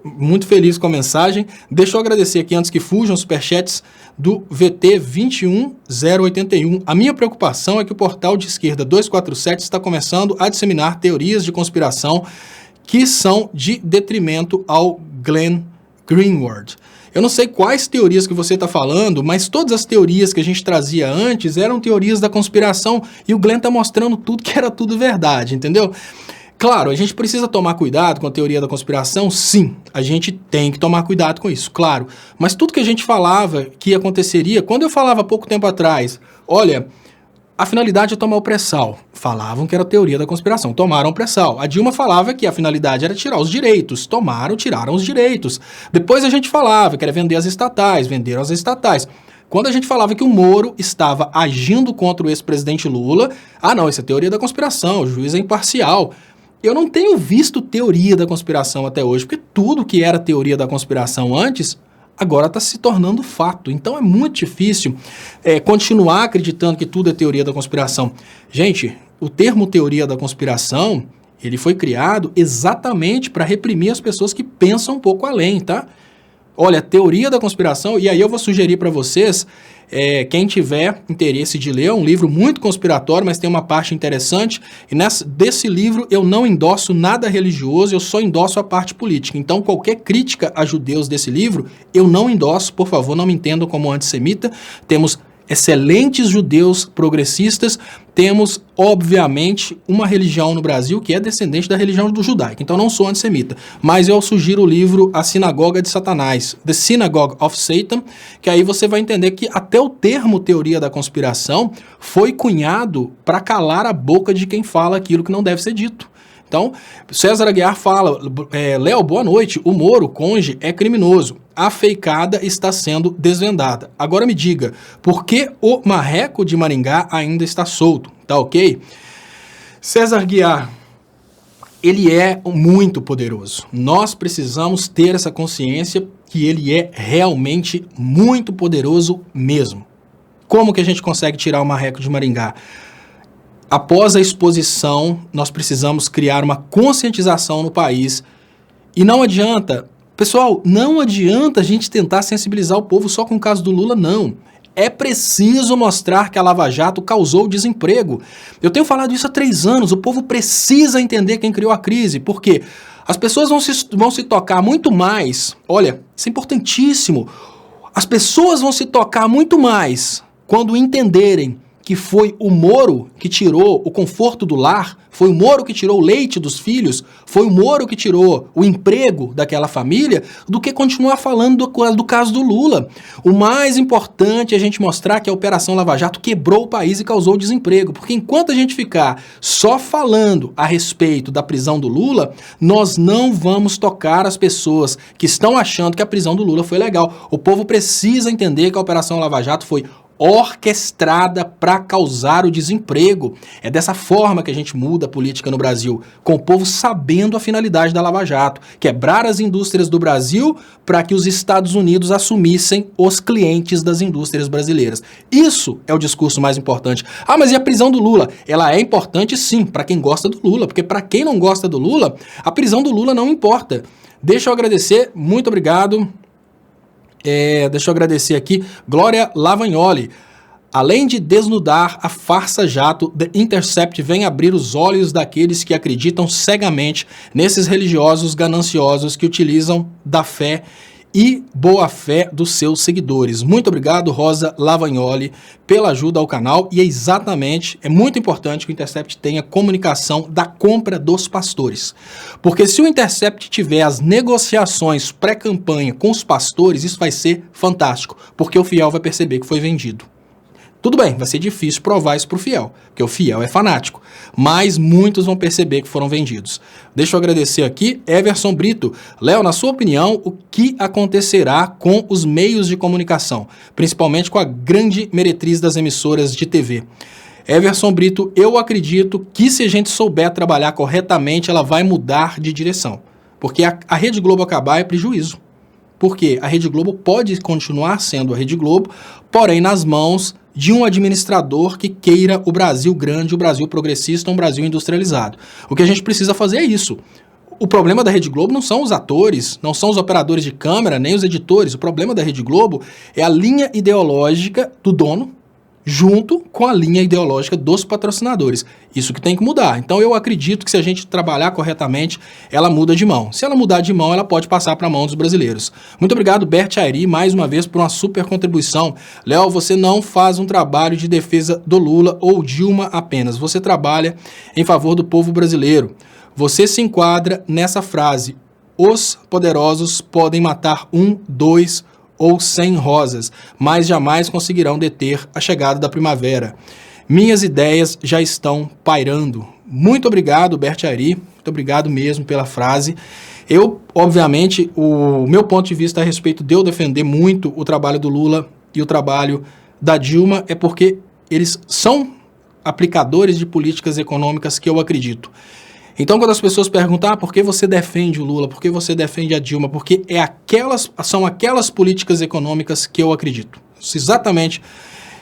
muito feliz com a mensagem. Deixa eu agradecer aqui, antes que fujam, os superchats do VT21081. A minha preocupação é que o portal de esquerda 247 está começando a disseminar teorias de conspiração que são de detrimento ao Glenn Greenwald. Eu não sei quais teorias que você está falando, mas todas as teorias que a gente trazia antes eram teorias da conspiração e o Glenn está mostrando tudo que era tudo verdade, entendeu? Claro, a gente precisa tomar cuidado com a teoria da conspiração? Sim, a gente tem que tomar cuidado com isso, claro. Mas tudo que a gente falava que aconteceria, quando eu falava há pouco tempo atrás, olha, a finalidade é tomar o pré-sal. Falavam que era a teoria da conspiração, tomaram o pré-sal. A Dilma falava que a finalidade era tirar os direitos, tiraram os direitos. Depois a gente falava que era vender as estatais, venderam as estatais. Quando a gente falava que o Moro estava agindo contra o ex-presidente Lula, não, isso é teoria da conspiração, o juiz é imparcial. Eu não tenho visto teoria da conspiração até hoje, porque tudo que era teoria da conspiração antes, agora está se tornando fato. Então é muito difícil continuar acreditando que tudo é teoria da conspiração. Gente, o termo teoria da conspiração, ele foi criado exatamente para reprimir as pessoas que pensam um pouco além, tá? Olha, teoria da conspiração, e aí eu vou sugerir para vocês, quem tiver interesse de ler, é um livro muito conspiratório, mas tem uma parte interessante, e desse livro eu não endosso nada religioso, eu só endosso a parte política. Então qualquer crítica a judeus desse livro, eu não endosso, por favor, não me entendam como antissemita. Temos excelentes judeus progressistas, temos, obviamente, uma religião no Brasil que é descendente da religião judaica. Então, não sou antissemita, mas eu sugiro o livro A Sinagoga de Satanás, The Synagogue of Satan, que aí você vai entender que até o termo teoria da conspiração foi cunhado para calar a boca de quem fala aquilo que não deve ser dito. Então, César Aguiar fala, Léo, boa noite, o Moro, conge, é criminoso. A feicada está sendo desvendada. Agora me diga, por que o marreco de Maringá ainda está solto? Tá ok? César Aguiar, ele é muito poderoso. Nós precisamos ter essa consciência que ele é realmente muito poderoso mesmo. Como que a gente consegue tirar o marreco de Maringá? Após a exposição, nós precisamos criar uma conscientização no país. E não adianta, pessoal, não adianta a gente tentar sensibilizar o povo só com o caso do Lula, não. É preciso mostrar que a Lava Jato causou desemprego. Eu tenho falado isso há 3 anos, o povo precisa entender quem criou a crise, porque as pessoas vão se tocar muito mais, olha, isso é importantíssimo, as pessoas vão se tocar muito mais quando entenderem que foi o Moro que tirou o conforto do lar, foi o Moro que tirou o leite dos filhos, foi o Moro que tirou o emprego daquela família, do que continuar falando do caso do Lula. O mais importante é a gente mostrar que a Operação Lava Jato quebrou o país e causou desemprego, porque enquanto a gente ficar só falando a respeito da prisão do Lula, nós não vamos tocar as pessoas que estão achando que a prisão do Lula foi legal. O povo precisa entender que a Operação Lava Jato foi orquestrada para causar o desemprego. É dessa forma que a gente muda a política no Brasil, com o povo sabendo a finalidade da Lava Jato, quebrar as indústrias do Brasil para que os Estados Unidos assumissem os clientes das indústrias brasileiras. Isso é o discurso mais importante. Ah, mas e a prisão do Lula? Ela é importante sim, para quem gosta do Lula, porque para quem não gosta do Lula, a prisão do Lula não importa. Deixa eu agradecer, muito obrigado. Deixa eu agradecer aqui, Glória Lavagnoli. Além de desnudar a farsa jato, The Intercept vem abrir os olhos daqueles que acreditam cegamente nesses religiosos gananciosos que utilizam da fé e boa fé dos seus seguidores. Muito obrigado, Rosa Lavagnoli, pela ajuda ao canal. E é muito importante que o Intercept tenha comunicação da compra dos pastores. Porque se o Intercept tiver as negociações pré-campanha com os pastores, isso vai ser fantástico, porque o fiel vai perceber que foi vendido. Tudo bem, vai ser difícil provar isso para o fiel, porque o fiel é fanático, mas muitos vão perceber que foram vendidos. Deixa eu agradecer aqui, Everson Brito. Léo, na sua opinião, o que acontecerá com os meios de comunicação, principalmente com a grande meretriz das emissoras de TV? Everson Brito, eu acredito que se a gente souber trabalhar corretamente, ela vai mudar de direção, porque a Rede Globo acabar é prejuízo. Porque a Rede Globo pode continuar sendo a Rede Globo, porém nas mãos de um administrador que queira o Brasil grande, o Brasil progressista, um Brasil industrializado. O que a gente precisa fazer é isso. O problema da Rede Globo não são os atores, não são os operadores de câmera, nem os editores. O problema da Rede Globo é a linha ideológica do dono, junto com a linha ideológica dos patrocinadores. Isso que tem que mudar. Então eu acredito que se a gente trabalhar corretamente, ela muda de mão. Se ela mudar de mão, ela pode passar para a mão dos brasileiros. Muito obrigado, Bert Airi, mais uma vez por uma super contribuição. Léo, você não faz um trabalho de defesa do Lula ou Dilma apenas. Você trabalha em favor do povo brasileiro. Você se enquadra nessa frase: os poderosos podem matar 1, 2 ou 100 rosas, mas jamais conseguirão deter a chegada da primavera. Minhas ideias já estão pairando. Muito obrigado, Bert Airi, muito obrigado mesmo pela frase. Eu, obviamente, o meu ponto de vista a respeito de eu defender muito o trabalho do Lula e o trabalho da Dilma é porque eles são aplicadores de políticas econômicas que eu acredito. Então, quando as pessoas perguntam, por que você defende o Lula, por que você defende a Dilma, porque são aquelas políticas econômicas que eu acredito. Exatamente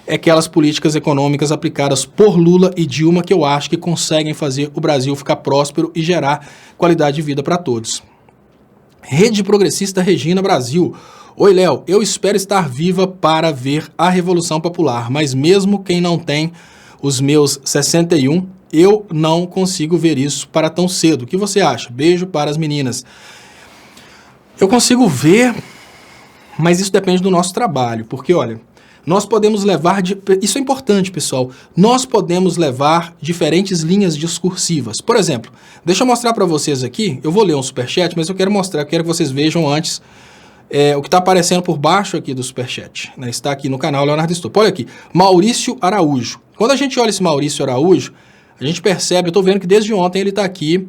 aquelas políticas econômicas aplicadas por Lula e Dilma que eu acho que conseguem fazer o Brasil ficar próspero e gerar qualidade de vida para todos. Rede Progressista Regina Brasil. Oi, Léo, eu espero estar viva para ver a Revolução Popular, mas mesmo quem não tem os meus 61, eu não consigo ver isso para tão cedo. O que você acha? Beijo para as meninas. Eu consigo ver, mas isso depende do nosso trabalho, porque, olha, nós podemos levar... Isso é importante, pessoal. Nós podemos levar diferentes linhas discursivas. Por exemplo, deixa eu mostrar para vocês aqui. Eu vou ler um superchat, mas eu quero mostrar, eu quero que vocês vejam antes o que está aparecendo por baixo aqui do superchat. Né? Está aqui no canal Leonardo Estupa. Olha aqui, Maurício Araújo. Quando a gente olha esse Maurício Araújo, a gente percebe, eu estou vendo que desde ontem ele está aqui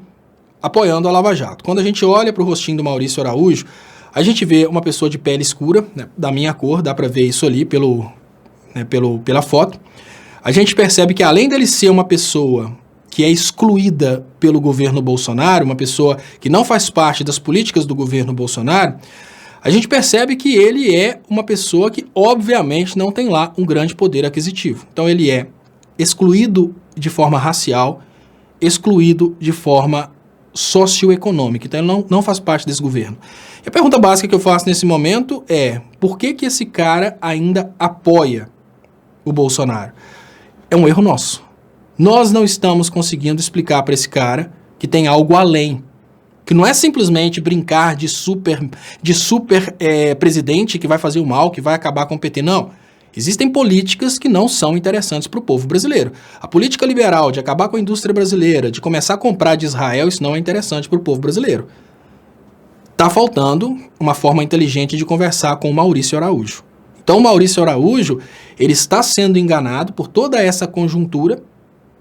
apoiando a Lava Jato. Quando a gente olha para o rostinho do Maurício Araújo, a gente vê uma pessoa de pele escura, né, da minha cor, dá para ver isso ali pela foto. A gente percebe que além dele ser uma pessoa que é excluída pelo governo Bolsonaro, uma pessoa que não faz parte das políticas do governo Bolsonaro, a gente percebe que ele é uma pessoa que obviamente não tem lá um grande poder aquisitivo. Então ele é excluído de forma racial, excluído de forma socioeconômica. Então ele não faz parte desse governo. E a pergunta básica que eu faço nesse momento é: por que esse cara ainda apoia o Bolsonaro? É um erro nosso. Nós não estamos conseguindo explicar para esse cara que tem algo além. Que não é simplesmente brincar de super presidente que vai fazer o mal, que vai acabar com o PT. Não. Existem políticas que não são interessantes para o povo brasileiro. A política liberal de acabar com a indústria brasileira, de começar a comprar de Israel, isso não é interessante para o povo brasileiro. Está faltando uma forma inteligente de conversar com o Maurício Araújo. Então o Maurício Araújo, ele está sendo enganado por toda essa conjuntura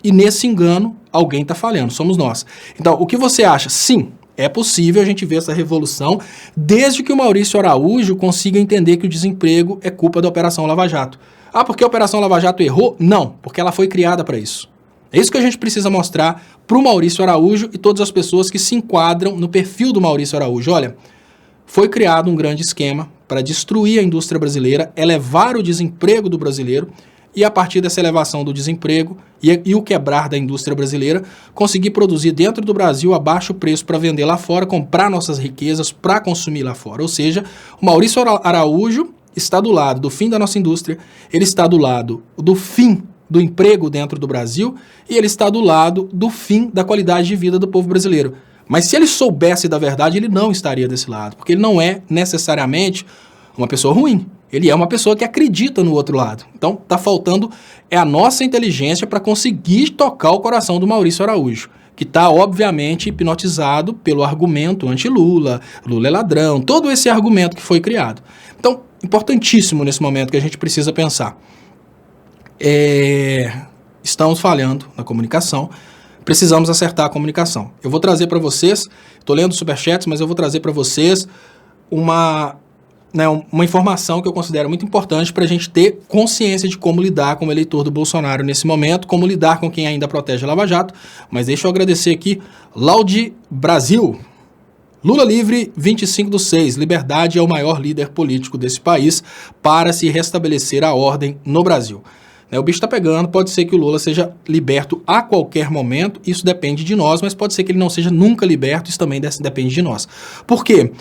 e nesse engano alguém está falhando, somos nós. Então o que você acha? Sim, é possível a gente ver essa revolução desde que o Maurício Araújo consiga entender que o desemprego é culpa da Operação Lava Jato. Ah, porque a Operação Lava Jato errou? Não, porque ela foi criada para isso. É isso que a gente precisa mostrar para o Maurício Araújo e todas as pessoas que se enquadram no perfil do Maurício Araújo. Olha, foi criado um grande esquema para destruir a indústria brasileira, elevar o desemprego do brasileiro e, a partir dessa elevação do desemprego e o quebrar da indústria brasileira, conseguir produzir dentro do Brasil a baixo preço para vender lá fora, comprar nossas riquezas para consumir lá fora. Ou seja, o Maurício Araújo está do lado do fim da nossa indústria, ele está do lado do fim do emprego dentro do Brasil e ele está do lado do fim da qualidade de vida do povo brasileiro. Mas se ele soubesse da verdade, ele não estaria desse lado, porque ele não é necessariamente uma pessoa ruim. Ele é uma pessoa que acredita no outro lado. Então, está faltando a nossa inteligência para conseguir tocar o coração do Maurício Araújo, que está, obviamente, hipnotizado pelo argumento anti-Lula, Lula é ladrão, todo esse argumento que foi criado. Então, importantíssimo nesse momento que a gente precisa pensar. Estamos falhando na comunicação, precisamos acertar a comunicação. Eu vou trazer para vocês, estou lendo superchats, mas eu vou trazer para vocês uma informação que eu considero muito importante para a gente ter consciência de como lidar com o eleitor do Bolsonaro nesse momento, como lidar com quem ainda protege a Lava Jato. Mas deixa eu agradecer aqui, Laudi Brasil. Lula livre, 25/6. Liberdade é o maior líder político desse país para se restabelecer a ordem no Brasil. O bicho está pegando, pode ser que o Lula seja liberto a qualquer momento, isso depende de nós, mas pode ser que ele não seja nunca liberto, isso também depende de nós. Por quê?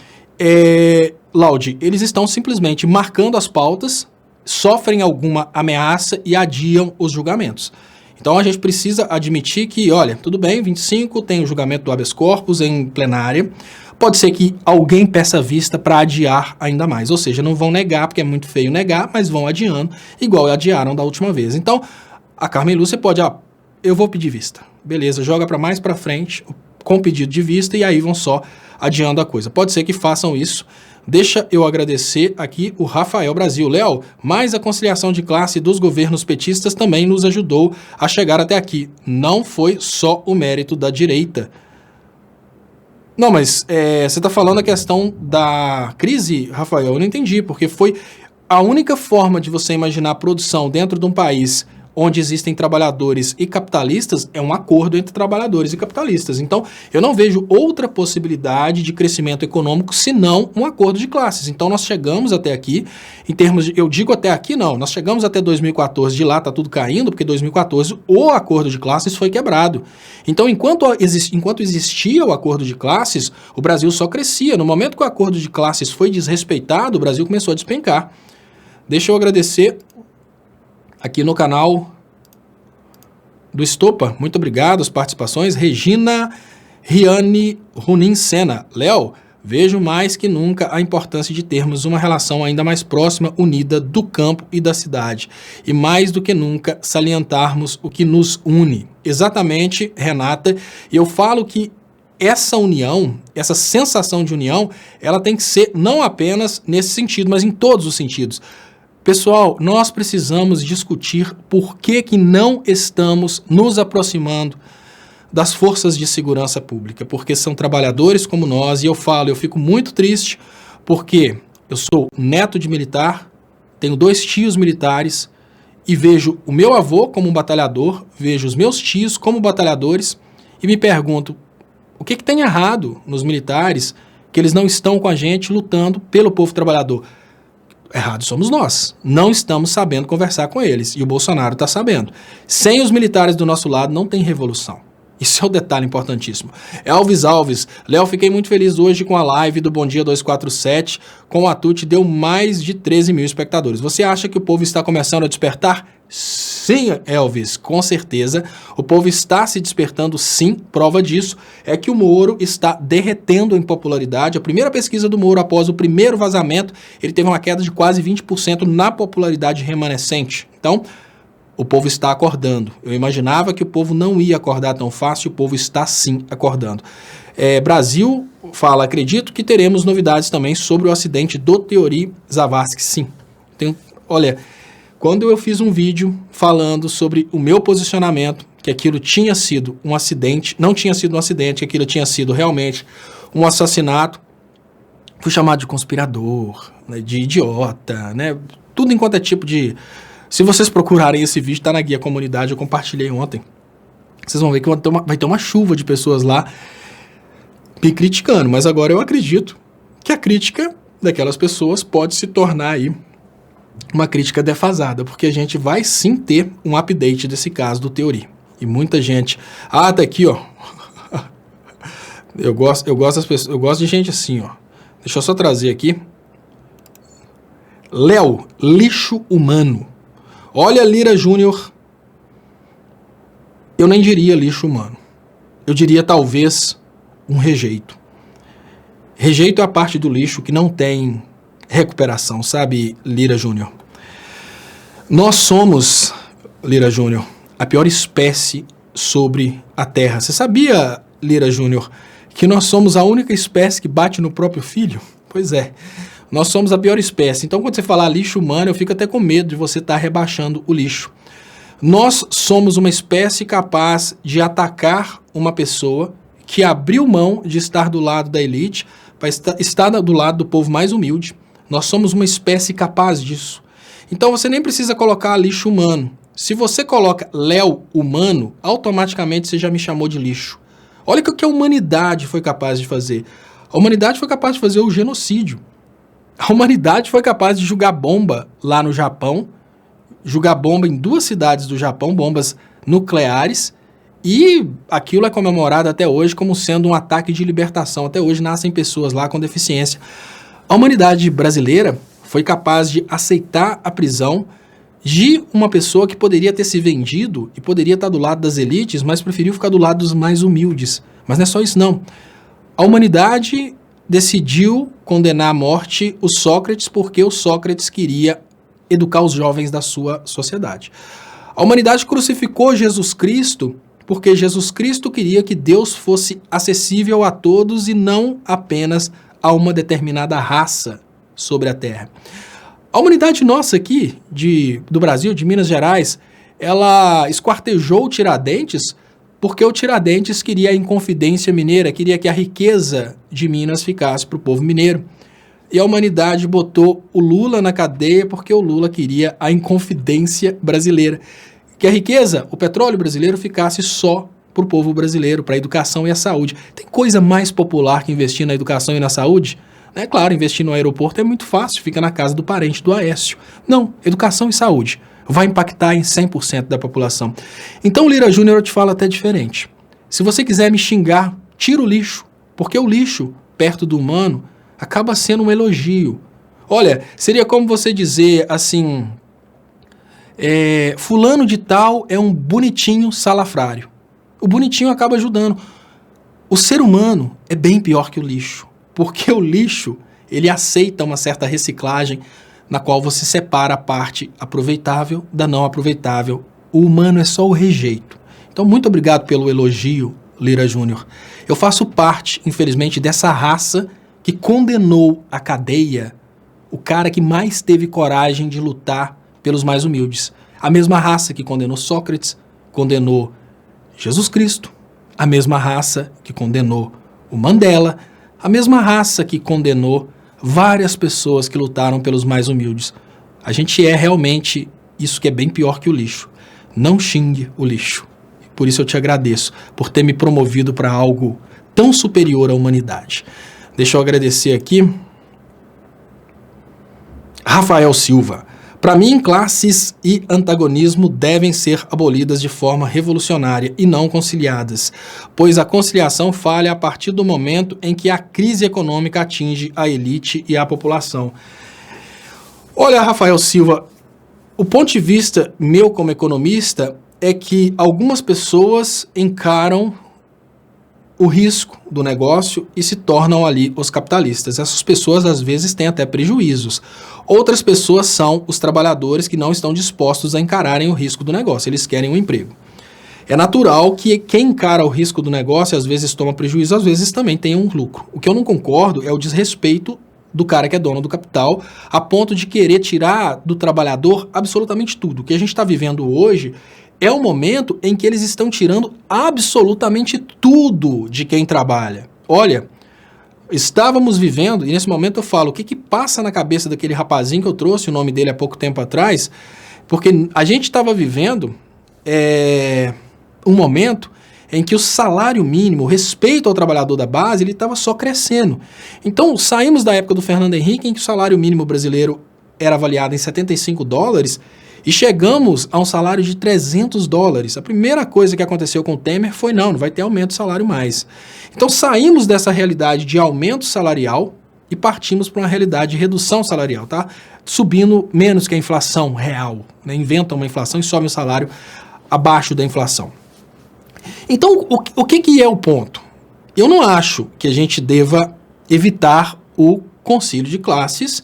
Laudi, eles estão simplesmente marcando as pautas, sofrem alguma ameaça e adiam os julgamentos. Então a gente precisa admitir que, olha, tudo bem, 25 tem o julgamento do habeas corpus em plenária, pode ser que alguém peça vista para adiar ainda mais, ou seja, não vão negar, porque é muito feio negar, mas vão adiando, igual adiaram da última vez. Então, a Carmen Lúcia pode, eu vou pedir vista. Beleza, joga para mais para frente com pedido de vista e aí vão só adiando a coisa. Pode ser que façam isso. Deixa eu agradecer aqui o Rafael Brasil. Léo, mas a conciliação de classe dos governos petistas também nos ajudou a chegar até aqui. Não foi só o mérito da direita. Não, mas você está falando a questão da crise, Rafael? Eu não entendi, porque foi a única forma de você imaginar a produção dentro de um país onde existem trabalhadores e capitalistas, é um acordo entre trabalhadores e capitalistas. Então, eu não vejo outra possibilidade de crescimento econômico senão um acordo de classes. Então, nós chegamos até aqui, em termos de, eu digo até aqui não, nós chegamos até 2014, de lá está tudo caindo, porque 2014 o acordo de classes foi quebrado. Então, enquanto existia o acordo de classes, o Brasil só crescia. No momento que o acordo de classes foi desrespeitado, o Brasil começou a despencar. Deixa eu agradecer aqui no canal do Estupa, muito obrigado, as participações. Regina Riane Runin Sena. Léo, Vejo mais que nunca a importância de termos uma relação ainda mais próxima, unida do campo e da cidade. E mais do que nunca salientarmos o que nos une. Exatamente, Renata. E eu falo que essa união, essa sensação de união, ela tem que ser não apenas nesse sentido, mas em todos os sentidos. Pessoal, nós precisamos discutir por que não estamos nos aproximando das forças de segurança pública, porque são trabalhadores como nós, e eu fico muito triste, porque eu sou neto de militar, tenho 2 tios militares, e vejo o meu avô como um batalhador, vejo os meus tios como batalhadores, e me pergunto, o que tem errado nos militares que eles não estão com a gente lutando pelo povo trabalhador? Errado somos nós. Não estamos sabendo conversar com eles, e o Bolsonaro está sabendo. Sem os militares do nosso lado, não tem revolução. Isso é um detalhe importantíssimo. Elvis Alves, Léo, fiquei muito feliz hoje com a live do Bom Dia 247, com o Atute, deu mais de 13 mil espectadores. Você acha que o povo está começando a despertar? Sim, Elvis, com certeza. O povo está se despertando, sim. Prova disso é que o Moro está derretendo em popularidade. A primeira pesquisa do Moro após o primeiro vazamento, ele teve uma queda de quase 20% na popularidade remanescente. Então, o povo está acordando. Eu imaginava que o povo não ia acordar tão fácil, o povo está sim acordando. Brasil fala, acredito que teremos novidades também sobre o acidente do Teori Zavascki. Sim. Olha, quando eu fiz um vídeo falando sobre o meu posicionamento, que aquilo tinha sido um acidente, não tinha sido um acidente, que aquilo tinha sido realmente um assassinato, fui chamado de conspirador, né, de idiota, né, tudo enquanto é tipo de... Se vocês procurarem esse vídeo, está na guia comunidade, eu compartilhei ontem. Vocês vão ver que vai ter uma chuva de pessoas lá me criticando. Mas agora eu acredito que a crítica daquelas pessoas pode se tornar aí uma crítica defasada, porque a gente vai sim ter um update desse caso do Teori. E muita gente... Ah, tá aqui, ó. Eu gosto das pessoas, eu gosto de gente assim, ó. Deixa eu só trazer aqui. Léo, lixo humano. Olha, Lira Júnior, eu nem diria lixo humano. Eu diria talvez um rejeito. Rejeito é a parte do lixo que não tem recuperação, sabe, Lira Júnior? Nós somos, Lira Júnior, a pior espécie sobre a Terra. Você sabia, Lira Júnior, que nós somos a única espécie que bate no próprio filho? Pois é. Nós somos a pior espécie. Então, quando você falar lixo humano, eu fico até com medo de você estar rebaixando o lixo. Nós somos uma espécie capaz de atacar uma pessoa que abriu mão de estar do lado da elite para estar do lado do povo mais humilde. Nós somos uma espécie capaz disso. Então, você nem precisa colocar lixo humano. Se você coloca Léo humano, automaticamente você já me chamou de lixo. Olha o que a humanidade foi capaz de fazer. A humanidade foi capaz de fazer o genocídio. A humanidade foi capaz de jogar bomba lá no Japão, jogar bomba em 2 cidades do Japão, bombas nucleares, e aquilo é comemorado até hoje como sendo um ataque de libertação. Até hoje nascem pessoas lá com deficiência. A humanidade brasileira foi capaz de aceitar a prisão de uma pessoa que poderia ter se vendido e poderia estar do lado das elites, mas preferiu ficar do lado dos mais humildes. Mas não é só isso, não. A humanidade decidiu condenar à morte o Sócrates porque o Sócrates queria educar os jovens da sua sociedade. A humanidade crucificou Jesus Cristo porque Jesus Cristo queria que Deus fosse acessível a todos e não apenas a uma determinada raça sobre a Terra. A humanidade nossa aqui, do Brasil, de Minas Gerais, ela esquartejou o Tiradentes porque o Tiradentes queria a Inconfidência Mineira, queria que a riqueza de Minas ficasse para o povo mineiro. E a humanidade botou o Lula na cadeia porque o Lula queria a Inconfidência brasileira. Que a riqueza, o petróleo brasileiro, ficasse só para o povo brasileiro, para a educação e a saúde. Tem coisa mais popular que investir na educação e na saúde? É claro, investir no aeroporto é muito fácil, fica na casa do parente do Aécio. Não, educação e saúde. Vai impactar em 100% da população. Então, Lira Júnior, eu te falo até diferente. Se você quiser me xingar, tira o lixo, porque o lixo, perto do humano, acaba sendo um elogio. Olha, seria como você dizer assim, fulano de tal é um bonitinho salafrário. O bonitinho acaba ajudando. O ser humano é bem pior que o lixo. Porque o lixo, ele aceita uma certa reciclagem na qual você separa a parte aproveitável da não aproveitável. O humano é só o rejeito. Então, muito obrigado pelo elogio, Lira Júnior. Eu faço parte, infelizmente, dessa raça que condenou a cadeia o cara que mais teve coragem de lutar pelos mais humildes. A mesma raça que condenou Sócrates, condenou Jesus Cristo, a mesma raça que condenou o Mandela, a mesma raça que condenou várias pessoas que lutaram pelos mais humildes. A gente é realmente isso que é bem pior que o lixo. Não xingue o lixo. Por isso eu te agradeço por ter me promovido para algo tão superior à humanidade. Deixa eu agradecer aqui. Rafael Silva. Para mim, classes e antagonismo devem ser abolidas de forma revolucionária e não conciliadas, pois a conciliação falha a partir do momento em que a crise econômica atinge a elite e a população. Olha, Rafael Silva, o ponto de vista meu como economista é que algumas pessoas encaram o risco do negócio e se tornam ali os capitalistas. Essas pessoas, às vezes, têm até prejuízos. Outras pessoas são os trabalhadores que não estão dispostos a encararem o risco do negócio, eles querem um emprego. É natural que quem encara o risco do negócio, às vezes toma prejuízo, às vezes também tem um lucro. O que eu não concordo é o desrespeito do cara que é dono do capital, a ponto de querer tirar do trabalhador absolutamente tudo. O que a gente está vivendo hoje é o momento em que eles estão tirando absolutamente tudo de quem trabalha. Olha, estávamos vivendo, e nesse momento eu falo, o que passa na cabeça daquele rapazinho que eu trouxe o nome dele há pouco tempo atrás, porque a gente estava vivendo um momento em que o salário mínimo, o respeito ao trabalhador da base, ele estava só crescendo. Então, saímos da época do Fernando Henrique, em que o salário mínimo brasileiro era avaliado em $75, e chegamos a um salário de $300. A primeira coisa que aconteceu com o Temer foi, não vai ter aumento de salário mais. Então saímos dessa realidade de aumento salarial e partimos para uma realidade de redução salarial, tá? Subindo menos que a inflação real, né? Inventam uma inflação e sobe o salário abaixo da inflação. Então, o que é o ponto? Eu não acho que a gente deva evitar o concílio de classes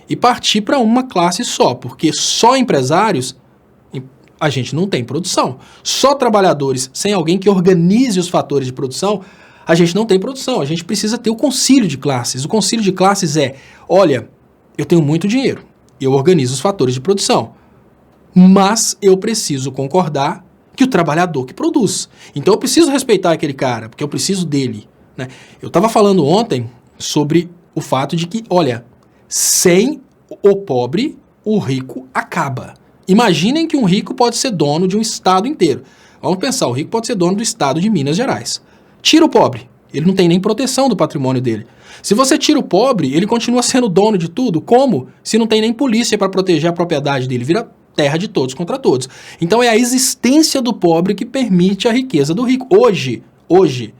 e partir para uma classe só, porque só empresários a gente não tem produção. Só trabalhadores sem alguém que organize os fatores de produção, a gente não tem produção. A gente precisa ter o concílio de classes. O concílio de classes é, olha, eu tenho muito dinheiro, eu organizo os fatores de produção, mas eu preciso concordar que o trabalhador que produz. Então eu preciso respeitar aquele cara, porque eu preciso dele, né? Eu estava falando ontem sobre o fato de que, olha, sem o pobre, o rico acaba. Imaginem que um rico pode ser dono de um estado inteiro. Vamos pensar, o rico pode ser dono do estado de Minas Gerais. Tira o pobre, ele não tem nem proteção do patrimônio dele. Se você tira o pobre, ele continua sendo dono de tudo. Como? Se não tem nem polícia para proteger a propriedade dele, vira terra de todos contra todos. Então é a existência do pobre que permite a riqueza do rico. Hoje,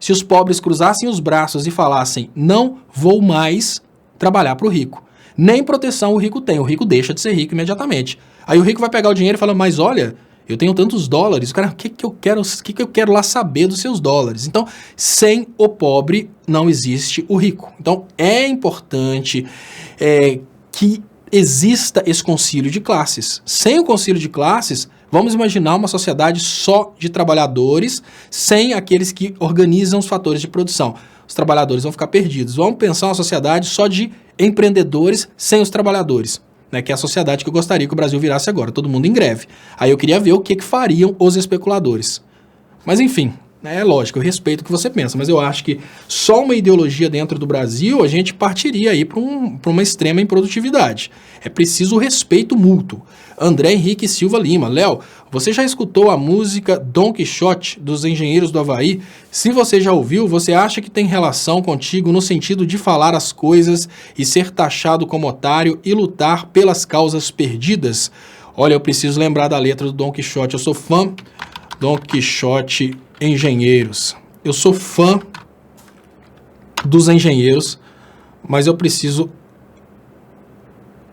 se os pobres cruzassem os braços e falassem, não vou mais trabalhar para o rico. Nem proteção o rico tem, o rico deixa de ser rico imediatamente. Aí o rico vai pegar o dinheiro e fala, mas olha, eu tenho tantos dólares, cara, o que eu quero lá saber dos seus dólares? Então, sem o pobre não existe o rico. Então, é importante que exista esse concílio de classes. Sem o concílio de classes, vamos imaginar uma sociedade só de trabalhadores, sem aqueles que organizam os fatores de produção. Os trabalhadores vão ficar perdidos. Vamos pensar uma sociedade só de empreendedores sem os trabalhadores, né? Que é a sociedade que eu gostaria que o Brasil virasse agora, todo mundo em greve. Aí eu queria ver o que fariam os especuladores. Mas enfim, é lógico, eu respeito o que você pensa, mas eu acho que só uma ideologia dentro do Brasil a gente partiria aí para uma extrema improdutividade. É preciso respeito mútuo. André Henrique Silva Lima. Léo, você já escutou a música Don Quixote dos Engenheiros do Havaí? Se você já ouviu, você acha que tem relação contigo no sentido de falar as coisas e ser taxado como otário e lutar pelas causas perdidas? Olha, eu preciso lembrar da letra do Don Quixote. Eu sou fã Don Quixote Engenheiros. Eu sou fã dos Engenheiros, mas eu preciso...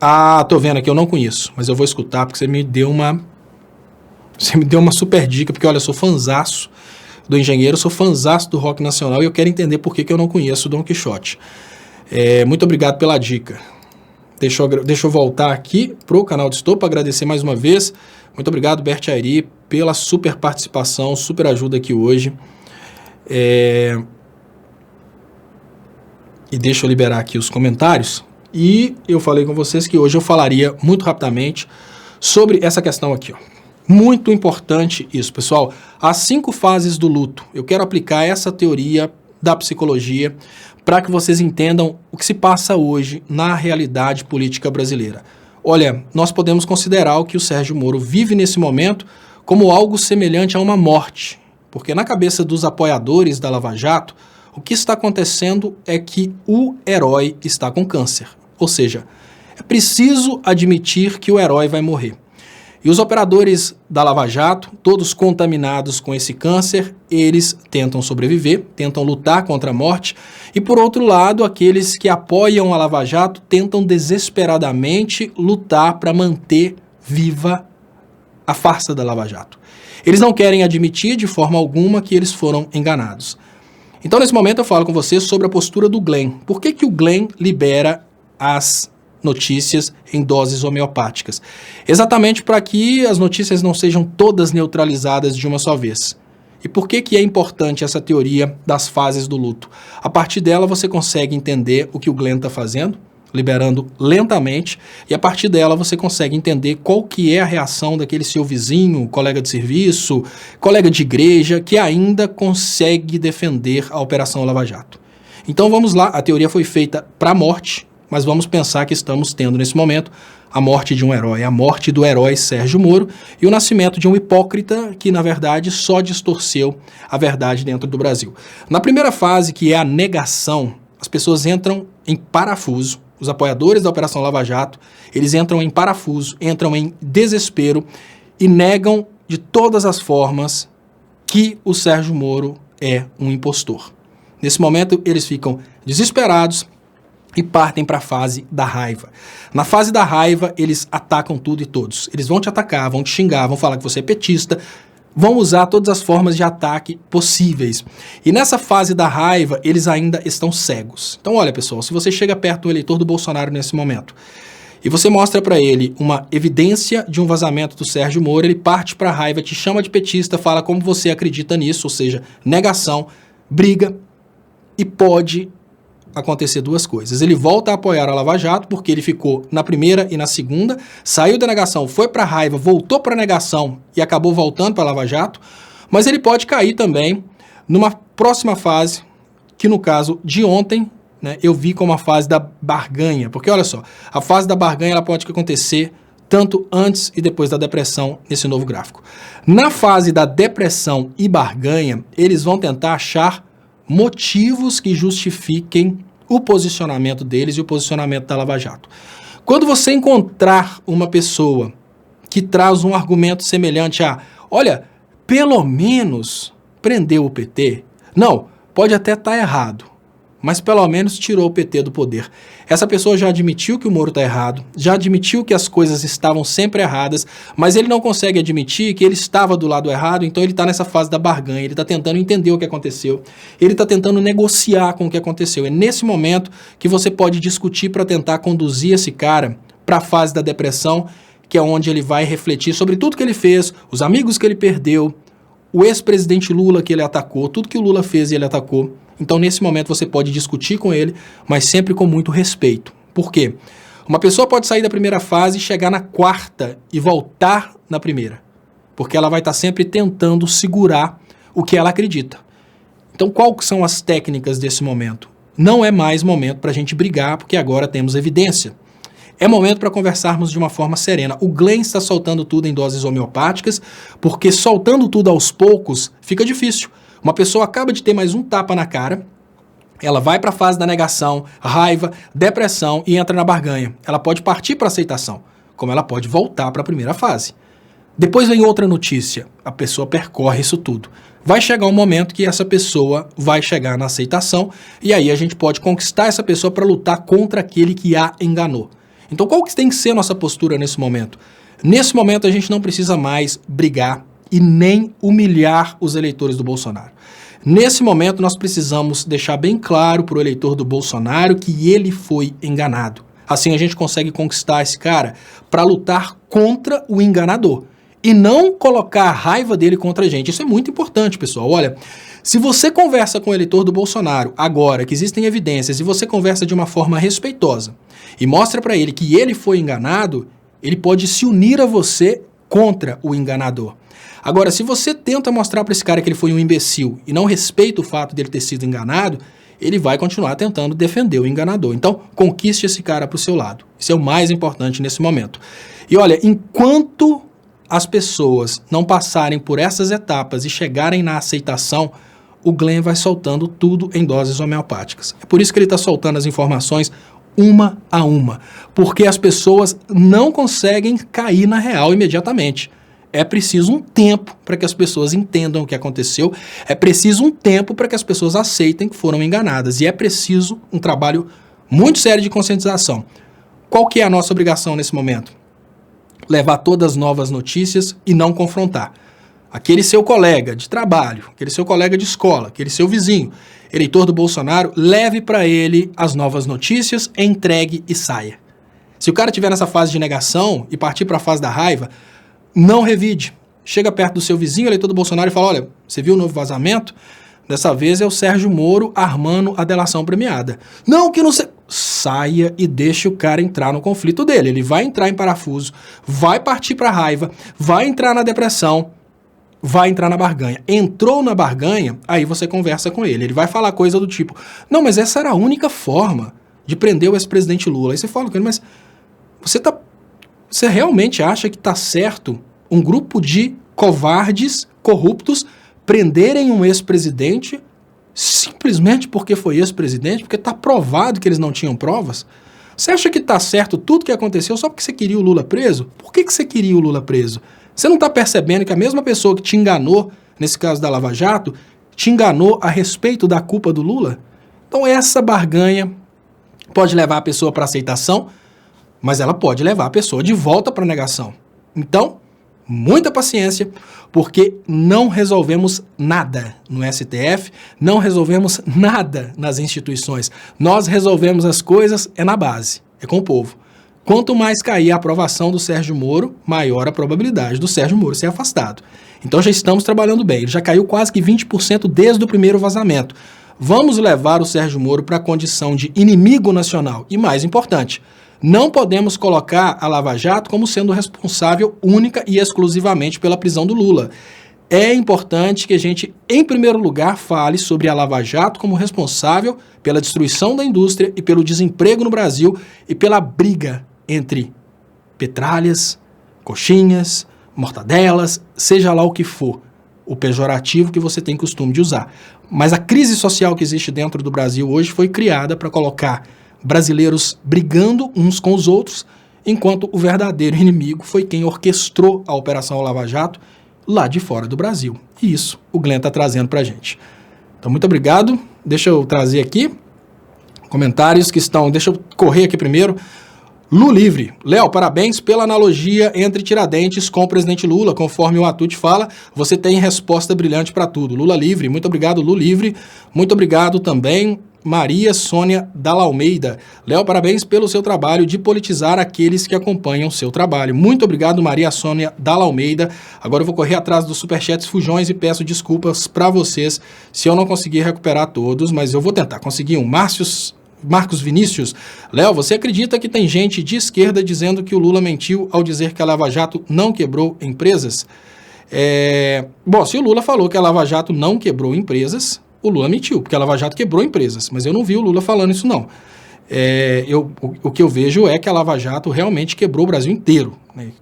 Ah, tô vendo aqui, eu não conheço, mas eu vou escutar porque você me deu uma super dica, porque olha, eu sou fanzaço do Engenheiro, sou fãzaço do rock nacional e eu quero entender por que eu não conheço Dom Quixote. Muito obrigado pela dica. Deixa eu voltar aqui pro canal de Estopa, agradecer mais uma vez. Muito obrigado, Bert Airi, pela super participação, super ajuda aqui hoje. E deixa eu liberar aqui os comentários. E eu falei com vocês que hoje eu falaria muito rapidamente sobre essa questão aqui, ó. Muito importante isso, pessoal. As 5 fases do luto. Eu quero aplicar essa teoria da psicologia para que vocês entendam o que se passa hoje na realidade política brasileira. Olha, nós podemos considerar o que o Sérgio Moro vive nesse momento como algo semelhante a uma morte, porque na cabeça dos apoiadores da Lava Jato, o que está acontecendo é que o herói está com câncer. Ou seja, é preciso admitir que o herói vai morrer. E os operadores da Lava Jato, todos contaminados com esse câncer, eles tentam sobreviver, tentam lutar contra a morte. E por outro lado, aqueles que apoiam a Lava Jato tentam desesperadamente lutar para manter viva a farsa da Lava Jato. Eles não querem admitir de forma alguma que eles foram enganados. Então, nesse momento, eu falo com vocês sobre a postura do Glenn. Por que o Glenn libera as notícias em doses homeopáticas? Exatamente para que as notícias não sejam todas neutralizadas de uma só vez. E por que é importante essa teoria das fases do luto? A partir dela você consegue entender o que o Glenn está fazendo, liberando lentamente, e a partir dela você consegue entender qual que é a reação daquele seu vizinho, colega de serviço, colega de igreja, que ainda consegue defender a Operação Lava Jato. Então vamos lá, a teoria foi feita para a morte, mas vamos pensar que estamos tendo nesse momento a morte de um herói, a morte do herói Sérgio Moro e o nascimento de um hipócrita que, na verdade, só distorceu a verdade dentro do Brasil. Na primeira fase, que é a negação, as pessoas entram em parafuso, os apoiadores da Operação Lava Jato, eles entram em parafuso, entram em desespero e negam de todas as formas que o Sérgio Moro é um impostor. Nesse momento, eles ficam desesperados e partem para a fase da raiva. Na fase da raiva, eles atacam tudo e todos. Eles vão te atacar, vão te xingar, vão falar que você é petista, vão usar todas as formas de ataque possíveis. E nessa fase da raiva, eles ainda estão cegos. Então, olha, pessoal, se você chega perto do eleitor do Bolsonaro nesse momento e você mostra para ele uma evidência de um vazamento do Sérgio Moro, ele parte para a raiva, te chama de petista, fala como você acredita nisso, ou seja, negação, briga, e pode acontecer duas coisas. Ele volta a apoiar a Lava Jato, porque ele ficou na primeira e na segunda, saiu da negação, foi para a raiva, voltou para a negação e acabou voltando para a Lava Jato, mas ele pode cair também numa próxima fase, que no caso de ontem, né, eu vi como a fase da barganha, porque olha só, a fase da barganha ela pode acontecer tanto antes e depois da depressão nesse novo gráfico. Na fase da depressão e barganha, eles vão tentar achar motivos que justifiquem o posicionamento deles e o posicionamento da Lava Jato. Quando você encontrar uma pessoa que traz um argumento semelhante a, olha, pelo menos prendeu o PT, não, pode até estar errado, mas pelo menos tirou o PT do poder. Essa pessoa já admitiu que o Moro está errado, já admitiu que as coisas estavam sempre erradas, mas ele não consegue admitir que ele estava do lado errado, então ele está nessa fase da barganha, ele está tentando entender o que aconteceu, ele está tentando negociar com o que aconteceu. É nesse momento que você pode discutir para tentar conduzir esse cara para a fase da depressão, que é onde ele vai refletir sobre tudo que ele fez, os amigos que ele perdeu, o ex-presidente Lula que ele atacou, tudo que o Lula fez e ele atacou. Então, nesse momento, você pode discutir com ele, mas sempre com muito respeito. Por quê? Uma pessoa pode sair da primeira fase e chegar na quarta e voltar na primeira, porque ela vai estar sempre tentando segurar o que ela acredita. Então, quais são as técnicas desse momento? Não é mais momento para a gente brigar, porque agora temos evidência. É momento para conversarmos de uma forma serena. O Glenn está soltando tudo em doses homeopáticas, porque soltando tudo aos poucos fica difícil. Uma pessoa acaba de ter mais um tapa na cara, ela vai para a fase da negação, raiva, depressão e entra na barganha. Ela pode partir para a aceitação, como ela pode voltar para a primeira fase. Depois vem outra notícia, a pessoa percorre isso tudo. Vai chegar um momento que essa pessoa vai chegar na aceitação e aí a gente pode conquistar essa pessoa para lutar contra aquele que a enganou. Então qual que tem que ser a nossa postura nesse momento? Nesse momento a gente não precisa mais brigar e nem humilhar os eleitores do Bolsonaro. Nesse momento, nós precisamos deixar bem claro para o eleitor do Bolsonaro que ele foi enganado. Assim a gente consegue conquistar esse cara para lutar contra o enganador e não colocar a raiva dele contra a gente. Isso é muito importante, pessoal. Olha, se você conversa com o eleitor do Bolsonaro agora, que existem evidências, e você conversa de uma forma respeitosa e mostra para ele que ele foi enganado, ele pode se unir a você contra o enganador. Agora, se você tenta mostrar para esse cara que ele foi um imbecil e não respeita o fato dele ter sido enganado, ele vai continuar tentando defender o enganador. Então, conquiste esse cara para o seu lado. Isso é o mais importante nesse momento. E olha, enquanto as pessoas não passarem por essas etapas e chegarem na aceitação, o Glenn vai soltando tudo em doses homeopáticas. É por isso que ele está soltando as informações uma a uma, porque as pessoas não conseguem cair na real imediatamente. É preciso um tempo para que as pessoas entendam o que aconteceu, é preciso um tempo para que as pessoas aceitem que foram enganadas, e é preciso um trabalho muito sério de conscientização. Qual que é a nossa obrigação nesse momento? Levar todas as novas notícias e não confrontar. Aquele seu colega de trabalho, aquele seu colega de escola, aquele seu vizinho, eleitor do Bolsonaro, leve para ele as novas notícias, entregue e saia. Se o cara estiver nessa fase de negação e partir para a fase da raiva, não revide. Chega perto do seu vizinho, eleitor do Bolsonaro, e fala, olha, você viu o novo vazamento? Dessa vez é o Sérgio Moro armando a delação premiada. Não, que não sei... Saia e deixe o cara entrar no conflito dele. Ele vai entrar em parafuso, vai partir para a raiva, vai entrar na depressão, vai entrar na barganha. Entrou na barganha, aí você conversa com ele. Ele vai falar coisa do tipo, não, mas essa era a única forma de prender o ex-presidente Lula. Aí você fala com ele, mas você realmente acha que está certo um grupo de covardes, corruptos, prenderem um ex-presidente simplesmente porque foi ex-presidente, porque está provado que eles não tinham provas? Você acha que está certo tudo que aconteceu só porque você queria o Lula preso? Por que você queria o Lula preso? Você não está percebendo que a mesma pessoa que te enganou, nesse caso da Lava Jato, te enganou a respeito da culpa do Lula? Então essa barganha pode levar a pessoa para aceitação, mas ela pode levar a pessoa de volta para a negação. Então, muita paciência, porque não resolvemos nada no STF, não resolvemos nada nas instituições. Nós resolvemos as coisas na base, é com o povo. Quanto mais cair a aprovação do Sérgio Moro, maior a probabilidade do Sérgio Moro ser afastado. Então já estamos trabalhando bem, ele já caiu quase que 20% desde o primeiro vazamento. Vamos levar o Sérgio Moro para a condição de inimigo nacional. E mais importante, não podemos colocar a Lava Jato como sendo responsável única e exclusivamente pela prisão do Lula. É importante que a gente, em primeiro lugar, fale sobre a Lava Jato como responsável pela destruição da indústria e pelo desemprego no Brasil e pela briga entre petralhas, coxinhas, mortadelas, seja lá o que for, o pejorativo que você tem costume de usar. Mas a crise social que existe dentro do Brasil hoje foi criada para colocar brasileiros brigando uns com os outros, enquanto o verdadeiro inimigo foi quem orquestrou a Operação Lava Jato lá de fora do Brasil. E isso o Glenn está trazendo para a gente. Então, muito obrigado. Deixa eu trazer aqui comentários que estão... Deixa eu correr aqui primeiro. Lu Livre. Léo, parabéns pela analogia entre Tiradentes com o presidente Lula. Conforme o Atut fala, você tem resposta brilhante para tudo. Lula Livre. Muito obrigado, Lu Livre. Muito obrigado também, Maria Sônia Dallalmeida. Léo, parabéns pelo seu trabalho de politizar aqueles que acompanham o seu trabalho. Muito obrigado, Maria Sônia Dallalmeida. Agora eu vou correr atrás dos superchats fujões e peço desculpas para vocês se eu não conseguir recuperar todos, mas eu vou tentar conseguir um. Marcos Vinícius. Léo, você acredita que tem gente de esquerda dizendo que o Lula mentiu ao dizer que a Lava Jato não quebrou empresas? Bom, se o Lula falou que a Lava Jato não quebrou empresas, o Lula mentiu, porque a Lava Jato quebrou empresas, mas eu não vi o Lula falando isso, não. O que eu vejo é que a Lava Jato realmente quebrou o Brasil inteiro, né?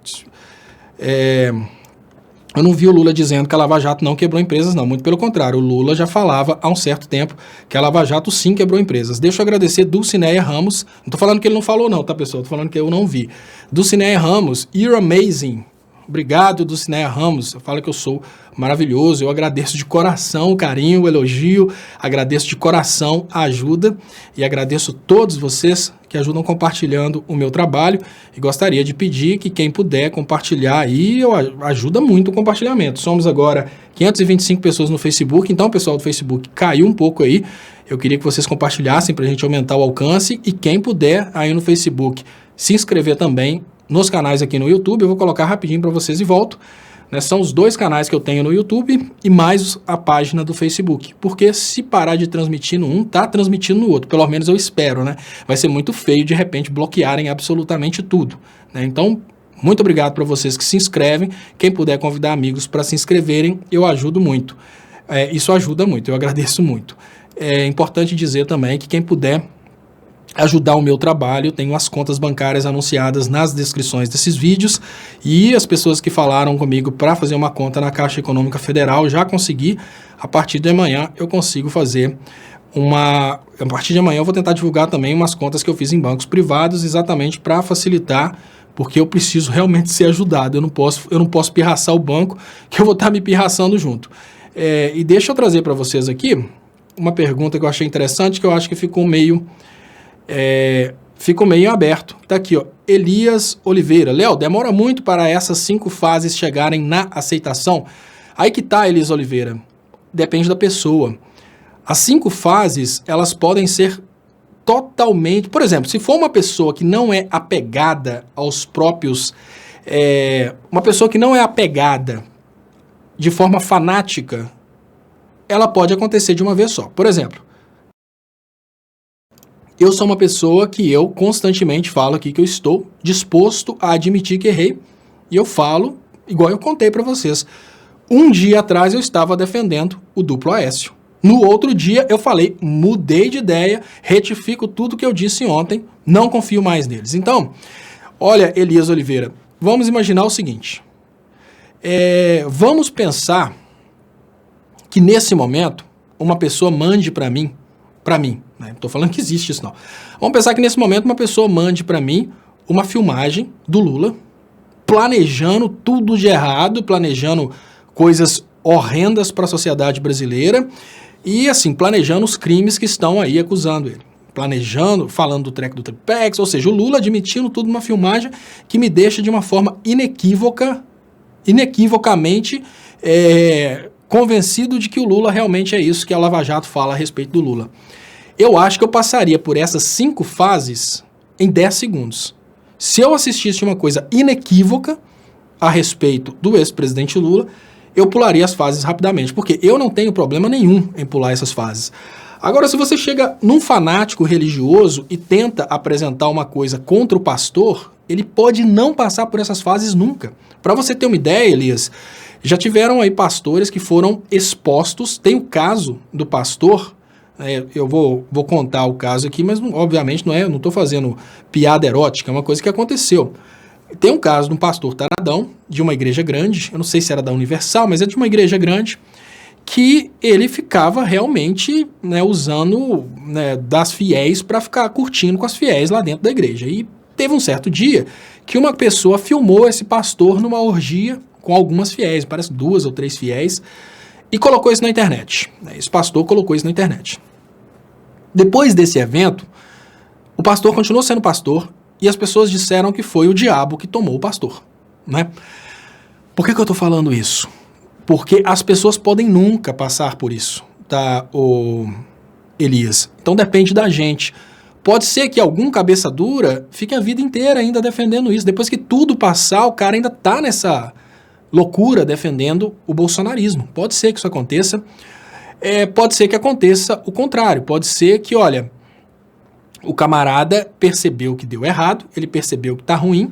Eu não vi o Lula dizendo que a Lava Jato não quebrou empresas, não. Muito pelo contrário, o Lula já falava há um certo tempo que a Lava Jato sim quebrou empresas. Deixa eu agradecer Dulcineia Ramos. Não estou falando que ele não falou, não, tá, pessoal? Estou falando que eu não vi. Dulcineia Ramos, you're amazing. Obrigado, Dulcineia Ramos. Fala que eu sou maravilhoso. Eu agradeço de coração o carinho, o elogio. Agradeço de coração a ajuda. E agradeço todos vocês que ajudam compartilhando o meu trabalho. E gostaria de pedir que quem puder compartilhar aí, ajuda muito o compartilhamento. Somos agora 525 pessoas no Facebook. Então, o pessoal do Facebook caiu um pouco aí. Eu queria que vocês compartilhassem para a gente aumentar o alcance. E quem puder aí no Facebook se inscrever também nos canais aqui no YouTube. Eu vou colocar rapidinho para vocês e volto. Né? São os 2 canais que eu tenho no YouTube e mais a página do Facebook. Porque se parar de transmitir no um, tá transmitindo no outro. Pelo menos eu espero, né? Vai ser muito feio de repente bloquearem absolutamente tudo. Né? Então, muito obrigado para vocês que se inscrevem. Quem puder convidar amigos para se inscreverem, eu ajudo muito. Isso ajuda muito, eu agradeço muito. É importante dizer também que quem puder ajudar o meu trabalho, tenho as contas bancárias anunciadas nas descrições desses vídeos e as pessoas que falaram comigo para fazer uma conta na Caixa Econômica Federal, já consegui. A partir de amanhã eu consigo fazer a partir de amanhã eu vou tentar divulgar também umas contas que eu fiz em bancos privados, exatamente para facilitar, porque eu preciso realmente ser ajudado. Eu não posso pirraçar o banco, que eu vou estar me pirraçando junto. E deixa eu trazer para vocês aqui uma pergunta que eu achei interessante, que eu acho que ficou meio aberto. Tá aqui, ó. Elias Oliveira. Léo, demora muito para essas 5 fases chegarem na aceitação? Aí que tá, Elias Oliveira. Depende da pessoa. As 5 fases, elas podem ser totalmente... Por exemplo, se for uma pessoa que não é apegada aos próprios... uma pessoa que não é apegada de forma fanática, ela pode acontecer de uma vez só. Por exemplo, eu sou uma pessoa que eu constantemente falo aqui que eu estou disposto a admitir que errei. E eu falo, igual eu contei para vocês. Um dia atrás eu estava defendendo o duplo Aécio. No outro dia eu falei, mudei de ideia, retifico tudo que eu disse ontem, não confio mais neles. Então, olha, Elias Oliveira, vamos imaginar o seguinte. Vamos pensar que nesse momento uma pessoa mande para mim, né? Não estou falando que existe isso, não. Vamos pensar que nesse momento uma pessoa mande para mim uma filmagem do Lula, planejando tudo de errado, planejando coisas horrendas para a sociedade brasileira e, assim, planejando os crimes que estão aí acusando ele. Planejando, falando do treco do Tripex, ou seja, o Lula admitindo tudo numa filmagem que me deixa de uma forma inequivocamente convencido de que o Lula realmente é isso que a Lava Jato fala a respeito do Lula. Eu acho que eu passaria por essas 5 fases em 10 segundos. Se eu assistisse uma coisa inequívoca a respeito do ex-presidente Lula, eu pularia as fases rapidamente, porque eu não tenho problema nenhum em pular essas fases. Agora, se você chega num fanático religioso e tenta apresentar uma coisa contra o pastor, ele pode não passar por essas fases nunca. Para você ter uma ideia, Elias, já tiveram aí pastores que foram expostos. Tem o caso do pastor, eu vou contar o caso aqui, mas obviamente não estou fazendo piada erótica, é uma coisa que aconteceu. Tem um caso de um pastor taradão, de uma igreja grande, eu não sei se era da Universal, mas é de uma igreja grande, que ele ficava realmente usando das fiéis para ficar curtindo com as fiéis lá dentro da igreja. E teve um certo dia que uma pessoa filmou esse pastor numa orgia com algumas fiéis, parece 2 ou 3 fiéis, e colocou isso na internet. Esse pastor colocou isso na internet. Depois desse evento, o pastor continuou sendo pastor e as pessoas disseram que foi o diabo que tomou o pastor. Né? Por que eu estou falando isso? Porque as pessoas podem nunca passar por isso, tá, Elias? Então depende da gente. Pode ser que algum cabeça dura fique a vida inteira ainda defendendo isso. Depois que tudo passar, o cara ainda tá nessa loucura defendendo o bolsonarismo. Pode ser que isso aconteça. Pode ser que aconteça o contrário. Pode ser que, olha, o camarada percebeu que deu errado, ele percebeu que tá ruim,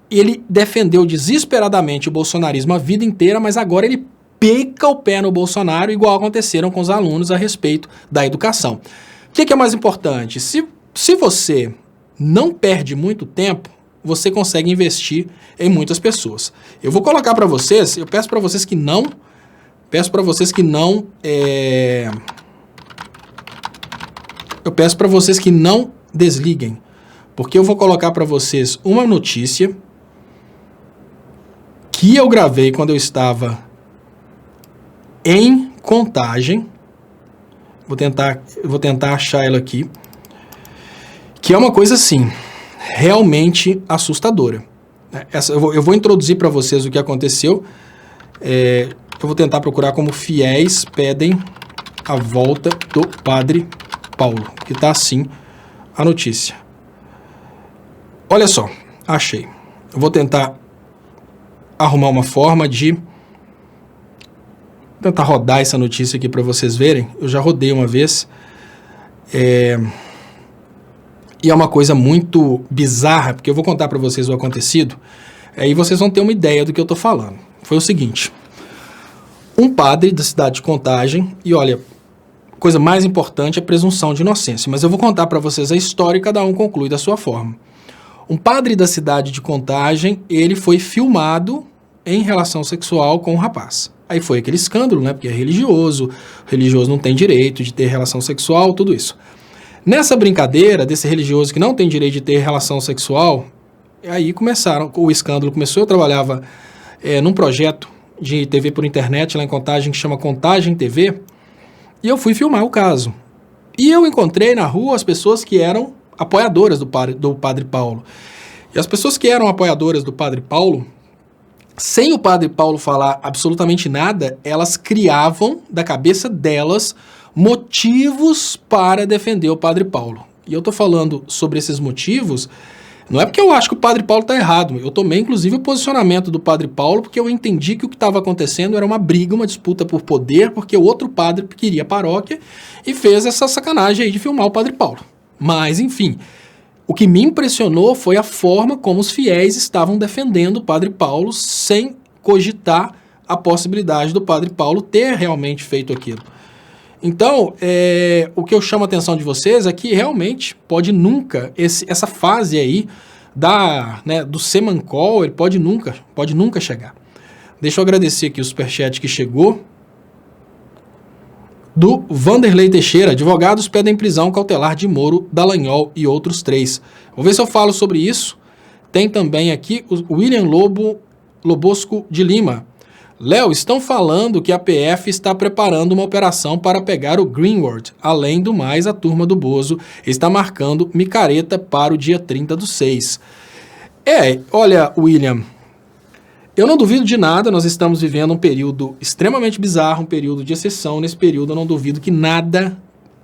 ele defendeu desesperadamente o bolsonarismo a vida inteira, mas agora ele pica o pé no Bolsonaro, igual aconteceram com os alunos a respeito da educação. O que é mais importante? Se você não perde muito tempo, você consegue investir em muitas pessoas. Eu vou colocar para vocês, eu peço para vocês que não desliguem, porque eu vou colocar para vocês uma notícia que eu gravei quando eu estava em Contagem. Vou tentar achar ela aqui. Que é uma coisa assim, realmente assustadora. Eu vou introduzir para vocês o que aconteceu. Eu vou tentar procurar como fiéis pedem a volta do Padre Paulo, que está assim a notícia. Olha só, achei. Eu vou tentar arrumar uma forma de tentar rodar essa notícia aqui para vocês verem. Eu já rodei uma vez. E é uma coisa muito bizarra, porque eu vou contar para vocês o acontecido, aí vocês vão ter uma ideia do que eu estou falando. Foi o seguinte: um padre da cidade de Contagem, e olha, a coisa mais importante é a presunção de inocência, mas eu vou contar para vocês a história e cada um conclui da sua forma. Um padre da cidade de Contagem, ele foi filmado em relação sexual com um rapaz. Aí foi aquele escândalo, né, porque é religioso, o religioso não tem direito de ter relação sexual, tudo isso. Nessa brincadeira desse religioso que não tem direito de ter relação sexual, aí o escândalo começou. Eu trabalhava num projeto de TV por internet lá em Contagem, que chama Contagem TV, e eu fui filmar o caso. E eu encontrei na rua as pessoas que eram apoiadoras do Padre Paulo. E as pessoas que eram apoiadoras do Padre Paulo, sem o Padre Paulo falar absolutamente nada, elas criavam da cabeça delas motivos para defender o Padre Paulo. E eu estou falando sobre esses motivos, não é porque eu acho que o Padre Paulo está errado. Eu tomei, inclusive, o posicionamento do Padre Paulo porque eu entendi que o que estava acontecendo era uma briga, uma disputa por poder, porque o outro padre queria a paróquia e fez essa sacanagem aí de filmar o Padre Paulo. Mas, enfim, o que me impressionou foi a forma como os fiéis estavam defendendo o Padre Paulo sem cogitar a possibilidade do Padre Paulo ter realmente feito aquilo. Então, o que eu chamo a atenção de vocês é que realmente pode nunca, essa fase aí do semancol, ele pode nunca chegar. Deixa eu agradecer aqui o superchat que chegou. Do Vanderlei Teixeira: advogados pedem prisão cautelar de Moro, Dallagnol e outros 3. Vou ver se eu falo sobre isso. Tem também aqui o William Lobosco de Lima. Léo, estão falando que a PF está preparando uma operação para pegar o Greenwald. Além do mais, a turma do Bozo está marcando micareta para o dia 30/6. Olha, William, eu não duvido de nada, nós estamos vivendo um período extremamente bizarro, um período de exceção. Nesse período eu não duvido que nada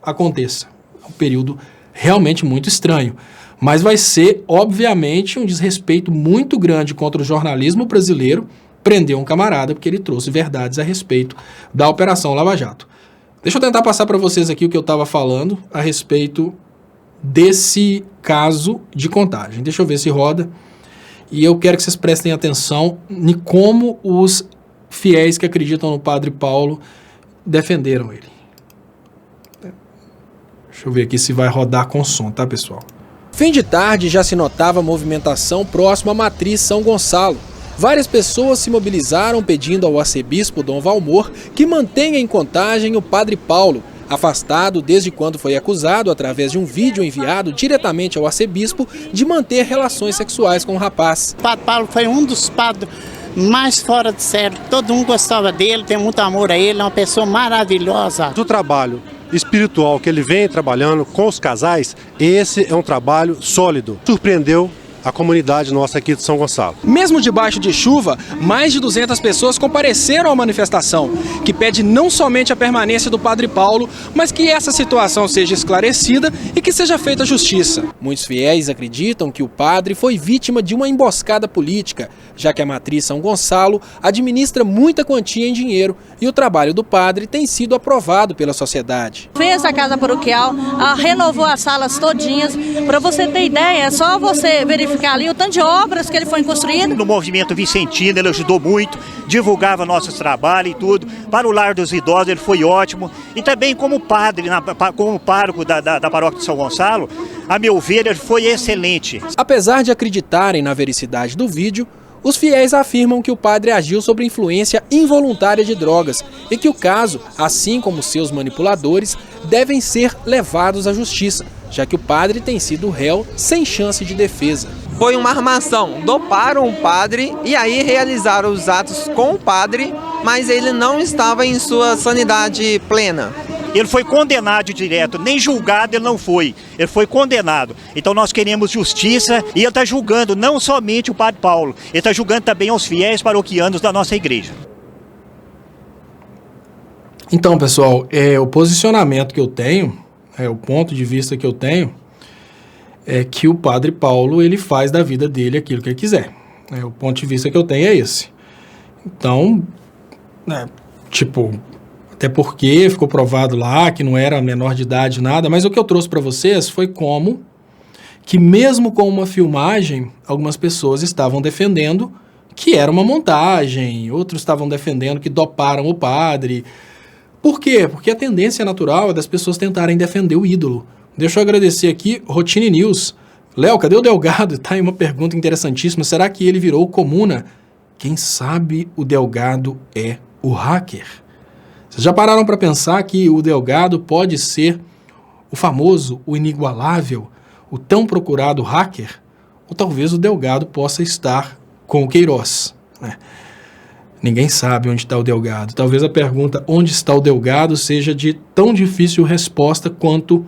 aconteça. É um período realmente muito estranho. Mas vai ser, obviamente, um desrespeito muito grande contra o jornalismo brasileiro prender um camarada porque ele trouxe verdades a respeito da Operação Lava Jato. Deixa eu tentar passar para vocês aqui o que eu estava falando a respeito desse caso de Contagem. Deixa eu ver se roda. E eu quero que vocês prestem atenção em como os fiéis que acreditam no Padre Paulo defenderam ele. Deixa eu ver aqui se vai rodar com som, tá, pessoal? Fim de tarde já se notava movimentação próximo à Matriz São Gonçalo. Várias pessoas se mobilizaram pedindo ao arcebispo Dom Valmor que mantenha em Contagem o Padre Paulo, afastado desde quando foi acusado, através de um vídeo enviado diretamente ao arcebispo, de manter relações sexuais com o rapaz. O Padre Paulo foi um dos padres mais fora de sério, todo mundo gostava dele, tem muito amor a ele, é uma pessoa maravilhosa. Do trabalho espiritual que ele vem trabalhando com os casais, esse é um trabalho sólido. Surpreendeu a comunidade nossa aqui de São Gonçalo. Mesmo debaixo de chuva, mais de 200 pessoas compareceram à manifestação, que pede não somente a permanência do Padre Paulo, mas que essa situação seja esclarecida e que seja feita justiça. Muitos fiéis acreditam que o padre foi vítima de uma emboscada política, já que a Matriz São Gonçalo administra muita quantia em dinheiro e o trabalho do padre tem sido aprovado pela sociedade. Fez a casa paroquial, renovou as salas todinhas. Para você ter ideia, é só você verificar ali o tanto de obras que ele foi construindo. No movimento vicentino ele ajudou muito, divulgava nossos trabalhos e tudo. Para o lar dos idosos ele foi ótimo. E também como padre, como pároco da paróquia de São Gonçalo, a meu ver ele foi excelente. Apesar de acreditarem na veracidade do vídeo, os fiéis afirmam que o padre agiu sob influência involuntária de drogas e que o caso, assim como seus manipuladores, devem ser levados à justiça, já que o padre tem sido réu sem chance de defesa. Foi uma armação, doparam o padre e aí realizaram os atos com o padre, mas ele não estava em sua sanidade plena. Ele foi condenado direto, nem julgado ele não foi, ele foi condenado. Então nós queremos justiça e ele está julgando não somente o padre Paulo, ele está julgando também aos fiéis paroquianos da nossa igreja. Então, pessoal, o posicionamento que eu tenho, o ponto de vista que eu tenho, é que o padre Paulo, ele faz da vida dele aquilo que ele quiser. O ponto de vista que eu tenho é esse. Então, até porque ficou provado lá que não era menor de idade, nada, mas o que eu trouxe para vocês foi como que mesmo com uma filmagem, algumas pessoas estavam defendendo que era uma montagem, outros estavam defendendo que doparam o padre. Por quê? Porque a tendência natural é das pessoas tentarem defender o ídolo. Deixa eu agradecer aqui, Rotine News. Léo, cadê o Delgado? Tá aí uma pergunta interessantíssima. Será que ele virou comuna? Quem sabe o Delgado é o hacker? Vocês já pararam para pensar que o Delgado pode ser o famoso, o inigualável, o tão procurado hacker? Ou talvez o Delgado possa estar com o Queiroz, né? Ninguém sabe onde está o Delgado. Talvez a pergunta onde está o Delgado seja de tão difícil resposta quanto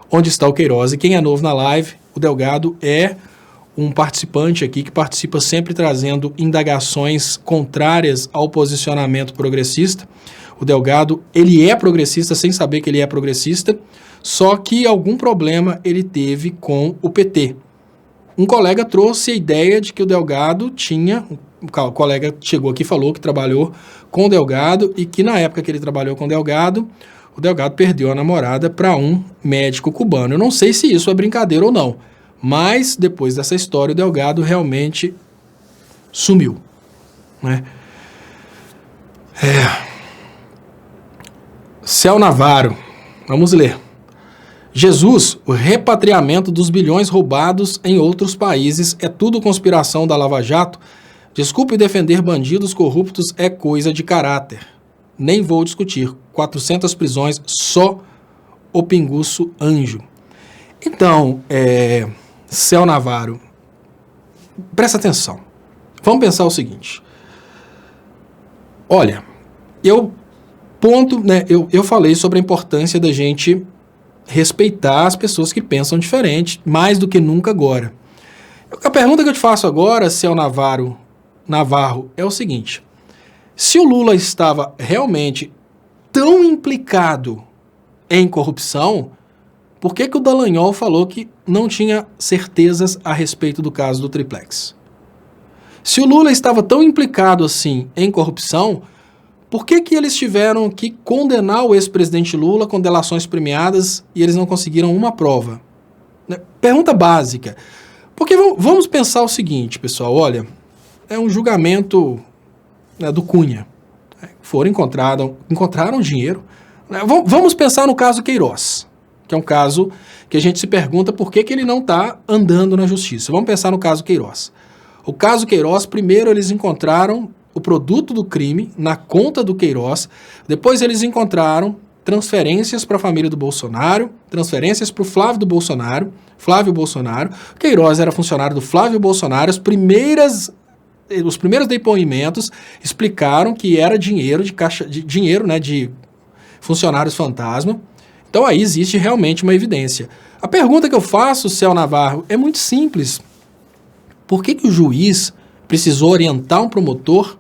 onde está o Queiroz. E quem é novo na live, o Delgado é um participante aqui que participa sempre trazendo indagações contrárias ao posicionamento progressista. O Delgado, ele é progressista sem saber que ele é progressista, só que algum problema ele teve com o PT. Um colega trouxe a ideia de que o Delgado tinha... O colega chegou aqui e falou que trabalhou com o Delgado e que na época que ele trabalhou com o Delgado perdeu a namorada para um médico cubano. Eu não sei se isso é brincadeira ou não, mas depois dessa história o Delgado realmente sumiu, né? Céu Navarro, vamos ler. Jesus, o repatriamento dos bilhões roubados em outros países é tudo conspiração da Lava Jato? Desculpe, defender bandidos corruptos é coisa de caráter. Nem vou discutir. 400 prisões, só o pinguço anjo. Então, Céu Navarro, presta atenção. Vamos pensar o seguinte. Olha, eu falei sobre a importância da gente respeitar as pessoas que pensam diferente, mais do que nunca agora. A pergunta que eu te faço agora, Céu Navarro, é o seguinte: se o Lula estava realmente tão implicado em corrupção, por que o Dallagnol falou que não tinha certezas a respeito do caso do Triplex? Se o Lula estava tão implicado assim em corrupção, por que eles tiveram que condenar o ex-presidente Lula com delações premiadas e eles não conseguiram uma prova? Pergunta básica. Porque vamos pensar o seguinte, pessoal, olha... É um julgamento, né, do Cunha. Encontraram dinheiro. Vamos pensar no caso Queiroz, que é um caso que a gente se pergunta por que ele não está andando na justiça. Vamos pensar no caso Queiroz. O caso Queiroz, primeiro eles encontraram o produto do crime na conta do Queiroz, depois eles encontraram transferências para a família do Bolsonaro, transferências para o Flávio Bolsonaro. Queiroz era funcionário do Flávio Bolsonaro, os primeiros depoimentos explicaram que era dinheiro de funcionários fantasma. Então aí existe realmente uma evidência. A pergunta que eu faço, Céu Navarro, é muito simples. Por que o juiz precisou orientar um promotor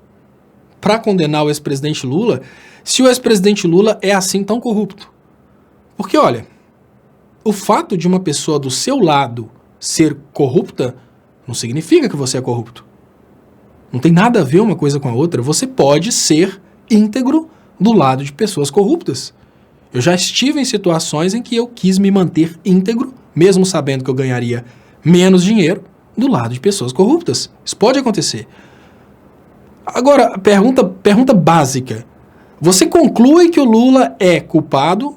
para condenar o ex-presidente Lula se o ex-presidente Lula é assim tão corrupto? Porque, olha, o fato de uma pessoa do seu lado ser corrupta não significa que você é corrupto. Não tem nada a ver uma coisa com a outra. Você pode ser íntegro do lado de pessoas corruptas. Eu já estive em situações em que eu quis me manter íntegro, mesmo sabendo que eu ganharia menos dinheiro, do lado de pessoas corruptas. Isso pode acontecer. Agora, pergunta básica. Você conclui que o Lula é culpado,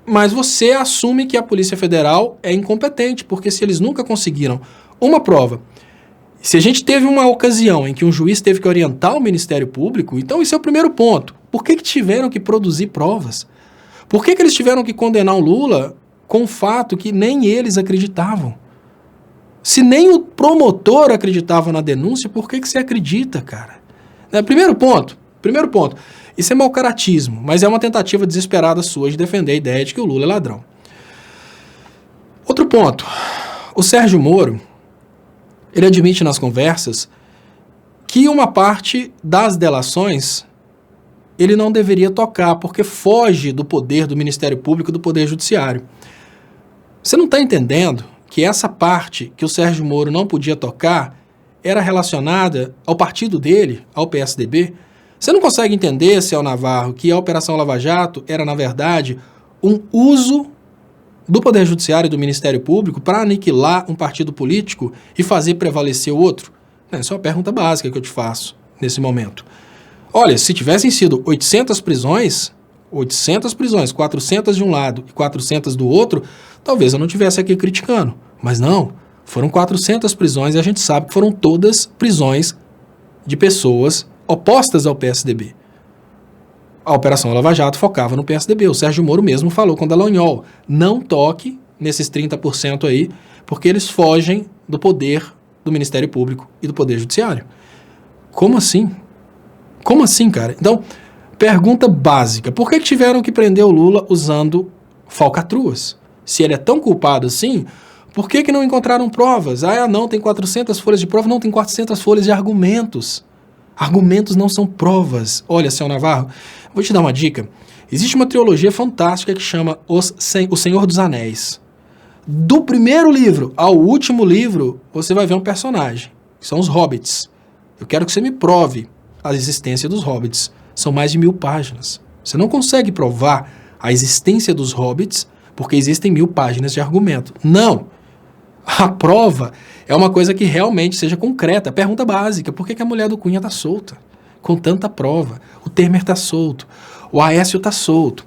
mas você assume que a Polícia Federal é incompetente, porque se eles nunca conseguiram uma prova... Se a gente teve uma ocasião em que um juiz teve que orientar o Ministério Público, então esse é o primeiro ponto. Por que tiveram que produzir provas? Por que eles tiveram que condenar o Lula com um fato que nem eles acreditavam. Se nem o promotor acreditava na denúncia, por que você acredita, cara? Primeiro ponto. Isso é mau caratismo, mas é uma tentativa desesperada sua de defender a ideia de que o Lula é ladrão. Outro ponto. O Sérgio Moro, ele admite nas conversas que uma parte das delações ele não deveria tocar, porque foge do poder do Ministério Público e do Poder Judiciário. Você não está entendendo que essa parte que o Sérgio Moro não podia tocar era relacionada ao partido dele, ao PSDB? Você não consegue entender, Céu Navarro, que a Operação Lava Jato era, na verdade, um uso do Poder Judiciário e do Ministério Público para aniquilar um partido político e fazer prevalecer o outro? Essa é uma pergunta básica que eu te faço nesse momento. Olha, se tivessem sido 800 prisões, 400 de um lado e 400 do outro, talvez eu não estivesse aqui criticando. Mas não, foram 400 prisões e a gente sabe que foram todas prisões de pessoas opostas ao PSDB. A Operação Lava Jato focava no PSDB. O Sérgio Moro mesmo falou com Dallagnol, não toque nesses 30% aí, porque eles fogem do poder do Ministério Público e do Poder Judiciário. Como assim? Como assim, cara? Então, pergunta básica. Por que tiveram que prender o Lula usando falcatruas? Se ele é tão culpado assim, por que não encontraram provas? Não, tem 400 folhas de prova. Não, tem 400 folhas de argumentos. Argumentos não são provas. Olha, Céu Navarro, vou te dar uma dica. Existe uma trilogia fantástica que chama O Senhor dos Anéis. Do primeiro livro ao último livro, você vai ver um personagem, que são os hobbits. Eu quero que você me prove a existência dos hobbits. São mais de 1000 páginas. Você não consegue provar a existência dos hobbits porque existem 1000 páginas de argumento. Não! A prova é uma coisa que realmente seja concreta. Pergunta básica, por que a mulher do Cunha está solta? Com tanta prova. O Temer está solto. O Aécio está solto.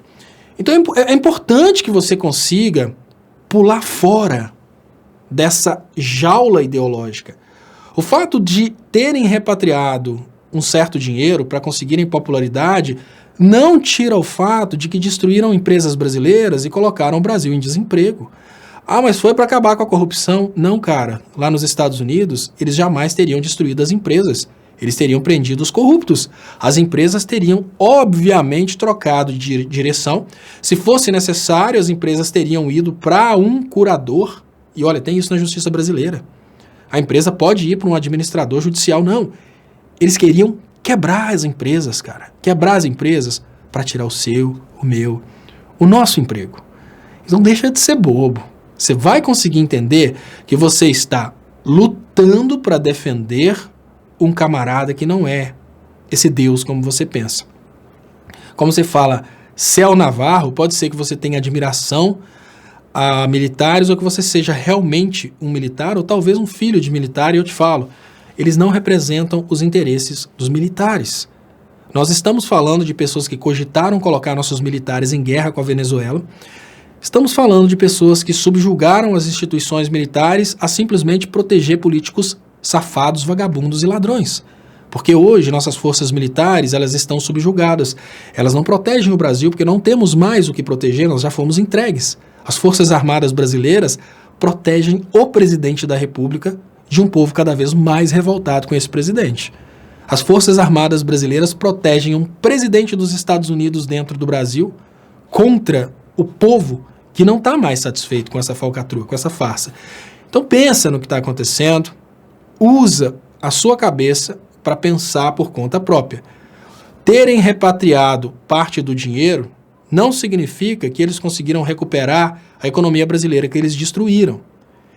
Então é importante que você consiga pular fora dessa jaula ideológica. O fato de terem repatriado um certo dinheiro para conseguirem popularidade não tira o fato de que destruíram empresas brasileiras e colocaram o Brasil em desemprego. Mas foi para acabar com a corrupção? Não, cara. Lá nos Estados Unidos, eles jamais teriam destruído as empresas. Eles teriam prendido os corruptos. As empresas teriam, obviamente, trocado de direção. Se fosse necessário, as empresas teriam ido para um curador. E olha, tem isso na justiça brasileira. A empresa pode ir para um administrador judicial. Não. Eles queriam quebrar as empresas, cara. Quebrar as empresas para tirar o seu, o meu, o nosso emprego. Então deixa de ser bobo. Você vai conseguir entender que você está lutando para defender um camarada que não é esse Deus como você pensa. Como você fala, Céu Navarro, pode ser que você tenha admiração a militares ou que você seja realmente um militar ou talvez um filho de militar, e eu te falo, eles não representam os interesses dos militares. Nós estamos falando de pessoas que cogitaram colocar nossos militares em guerra com a Venezuela. Estamos falando de pessoas que subjugaram as instituições militares a simplesmente proteger políticos safados, vagabundos e ladrões. Porque hoje nossas forças militares, elas estão subjugadas. Elas não protegem o Brasil porque não temos mais o que proteger, nós já fomos entregues. As Forças Armadas brasileiras protegem o presidente da República de um povo cada vez mais revoltado com esse presidente. As Forças Armadas brasileiras protegem um presidente dos Estados Unidos dentro do Brasil contra o povo que não está mais satisfeito com essa falcatrua, com essa farsa. Então pensa no que está acontecendo, usa a sua cabeça para pensar por conta própria. Terem repatriado parte do dinheiro não significa que eles conseguiram recuperar a economia brasileira que eles destruíram.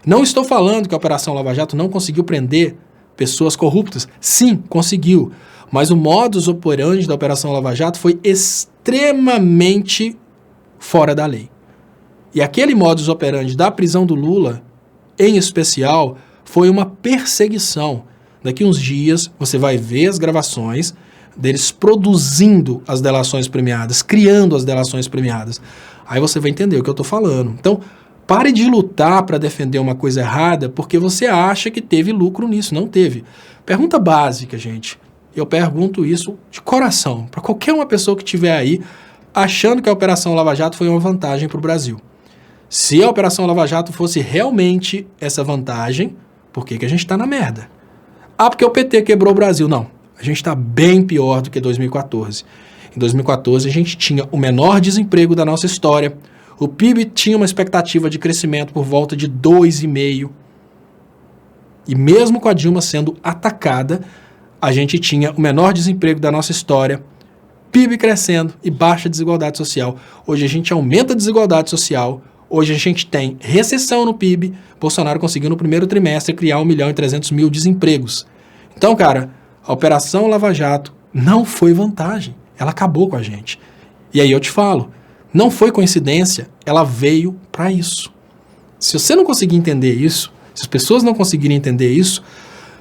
Não estou falando que a Operação Lava Jato não conseguiu prender pessoas corruptas. Sim, conseguiu. Mas o modus operandi da Operação Lava Jato foi extremamente fora da lei. E aquele modus operandi da prisão do Lula, em especial, foi uma perseguição. Daqui uns dias você vai ver as gravações deles produzindo as delações premiadas, criando as delações premiadas. Aí você vai entender o que eu estou falando. Então, pare de lutar para defender uma coisa errada porque você acha que teve lucro nisso. Não teve. Pergunta básica, gente. Eu pergunto isso de coração, para qualquer uma pessoa que estiver aí achando que a Operação Lava Jato foi uma vantagem para o Brasil. Se a Operação Lava Jato fosse realmente essa vantagem, por que a gente está na merda? Ah, porque o PT quebrou o Brasil. Não, a gente está bem pior do que 2014. Em 2014, a gente tinha o menor desemprego da nossa história. O PIB tinha uma expectativa de crescimento por volta de 2,5%. E mesmo com a Dilma sendo atacada, a gente tinha o menor desemprego da nossa história, PIB crescendo e baixa desigualdade social. Hoje a gente aumenta a desigualdade social, hoje a gente tem recessão no PIB, Bolsonaro conseguiu no primeiro trimestre criar 1.300.000 desempregos. Então, cara, a Operação Lava Jato não foi vantagem, ela acabou com a gente. E aí eu te falo, não foi coincidência, ela veio para isso. Se você não conseguir entender isso, se as pessoas não conseguirem entender isso,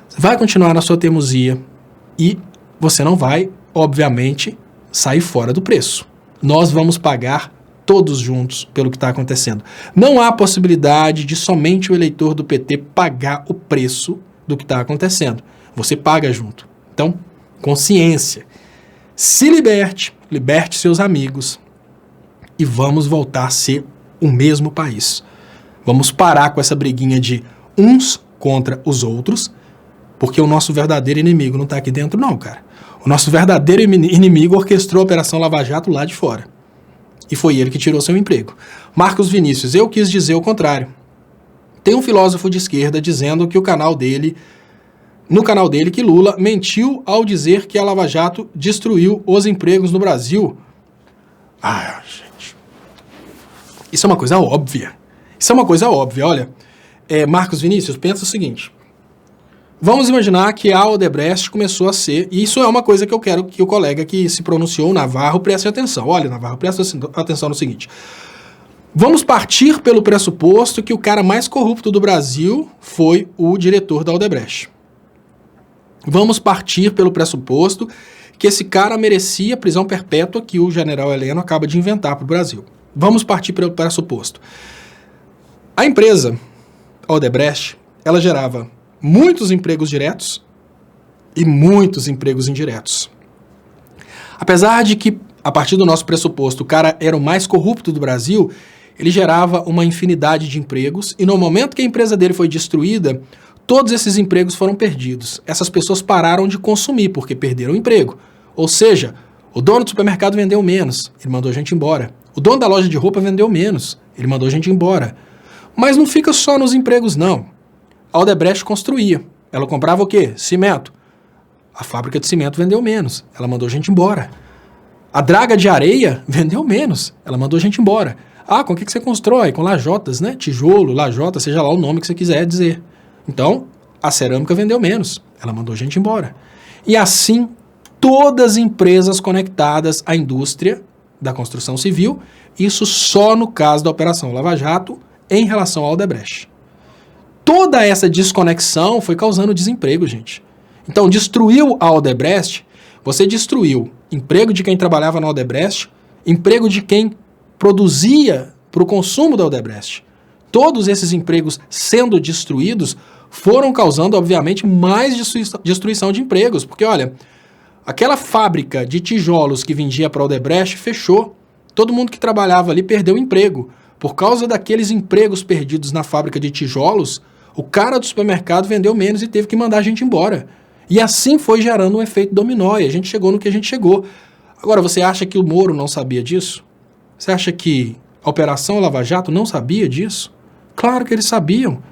você vai continuar na sua teimosia e você não vai, obviamente, sair fora do preço. Nós vamos pagar todos juntos pelo que está acontecendo. Não há possibilidade de somente o eleitor do PT pagar o preço do que está acontecendo. Você paga junto. Então, consciência. Se liberte, liberte seus amigos e vamos voltar a ser o mesmo país. Vamos parar com essa briguinha de uns contra os outros, porque o nosso verdadeiro inimigo não está aqui dentro não, cara. O nosso verdadeiro inimigo orquestrou a Operação Lava Jato lá de fora. E foi ele que tirou seu emprego. Marcos Vinícius, eu quis dizer o contrário. Tem um filósofo de esquerda dizendo que no canal dele, que Lula mentiu ao dizer que a Lava Jato destruiu os empregos no Brasil. Ah, gente. Isso é uma coisa óbvia. Olha, Marcos Vinícius, pensa o seguinte. Vamos imaginar que a Odebrecht começou a ser, e isso é uma coisa que eu quero que o colega que se pronunciou, o Navarro, preste atenção. Olha, Navarro, presta atenção no seguinte. Vamos partir pelo pressuposto que o cara mais corrupto do Brasil foi o diretor da Odebrecht. Vamos partir pelo pressuposto que esse cara merecia prisão perpétua que o general Heleno acaba de inventar para o Brasil. Vamos partir pelo pressuposto. A empresa, a Odebrecht, ela gerava muitos empregos diretos e muitos empregos indiretos. Apesar de que, a partir do nosso pressuposto, o cara era o mais corrupto do Brasil, ele gerava uma infinidade de empregos e no momento que a empresa dele foi destruída, todos esses empregos foram perdidos. Essas pessoas pararam de consumir porque perderam o emprego. Ou seja, o dono do supermercado vendeu menos, ele mandou a gente embora. O dono da loja de roupa vendeu menos, ele mandou a gente embora. Mas não fica só nos empregos, não. A Odebrecht construía. Ela comprava o quê? Cimento. A fábrica de cimento vendeu menos. Ela mandou a gente embora. A draga de areia vendeu menos. Ela mandou a gente embora. Ah, com o que você constrói? Com lajotas, né? Tijolo, lajota, seja lá o nome que você quiser dizer. Então, a cerâmica vendeu menos. Ela mandou a gente embora. E assim, todas as empresas conectadas à indústria da construção civil, isso só no caso da Operação Lava Jato, em relação ao Odebrecht. Toda essa desconexão foi causando desemprego, gente. Então, destruiu a Odebrecht, você destruiu emprego de quem trabalhava na Odebrecht, emprego de quem produzia para o consumo da Odebrecht. Todos esses empregos sendo destruídos foram causando, obviamente, mais destruição de empregos. Porque, olha, aquela fábrica de tijolos que vendia para a Odebrecht fechou. Todo mundo que trabalhava ali perdeu o emprego. Por causa daqueles empregos perdidos na fábrica de tijolos, o cara do supermercado vendeu menos e teve que mandar a gente embora. E assim foi gerando um efeito dominó e a gente chegou no que a gente chegou. Agora, você acha que o Moro não sabia disso? Você acha que a Operação Lava Jato não sabia disso? Claro que eles sabiam.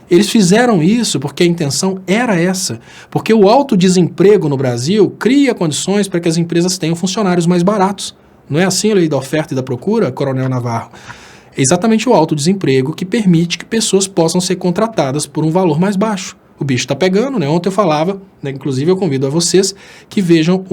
Eles fizeram isso porque a intenção era essa. Porque o alto desemprego no Brasil cria condições para que as empresas tenham funcionários mais baratos. Não é assim a lei da oferta e da procura, Coronel Navarro? É exatamente o alto desemprego que permite que pessoas possam ser contratadas por um valor mais baixo. O bicho está pegando, né? Ontem eu falava, né? Inclusive eu convido a vocês que vejam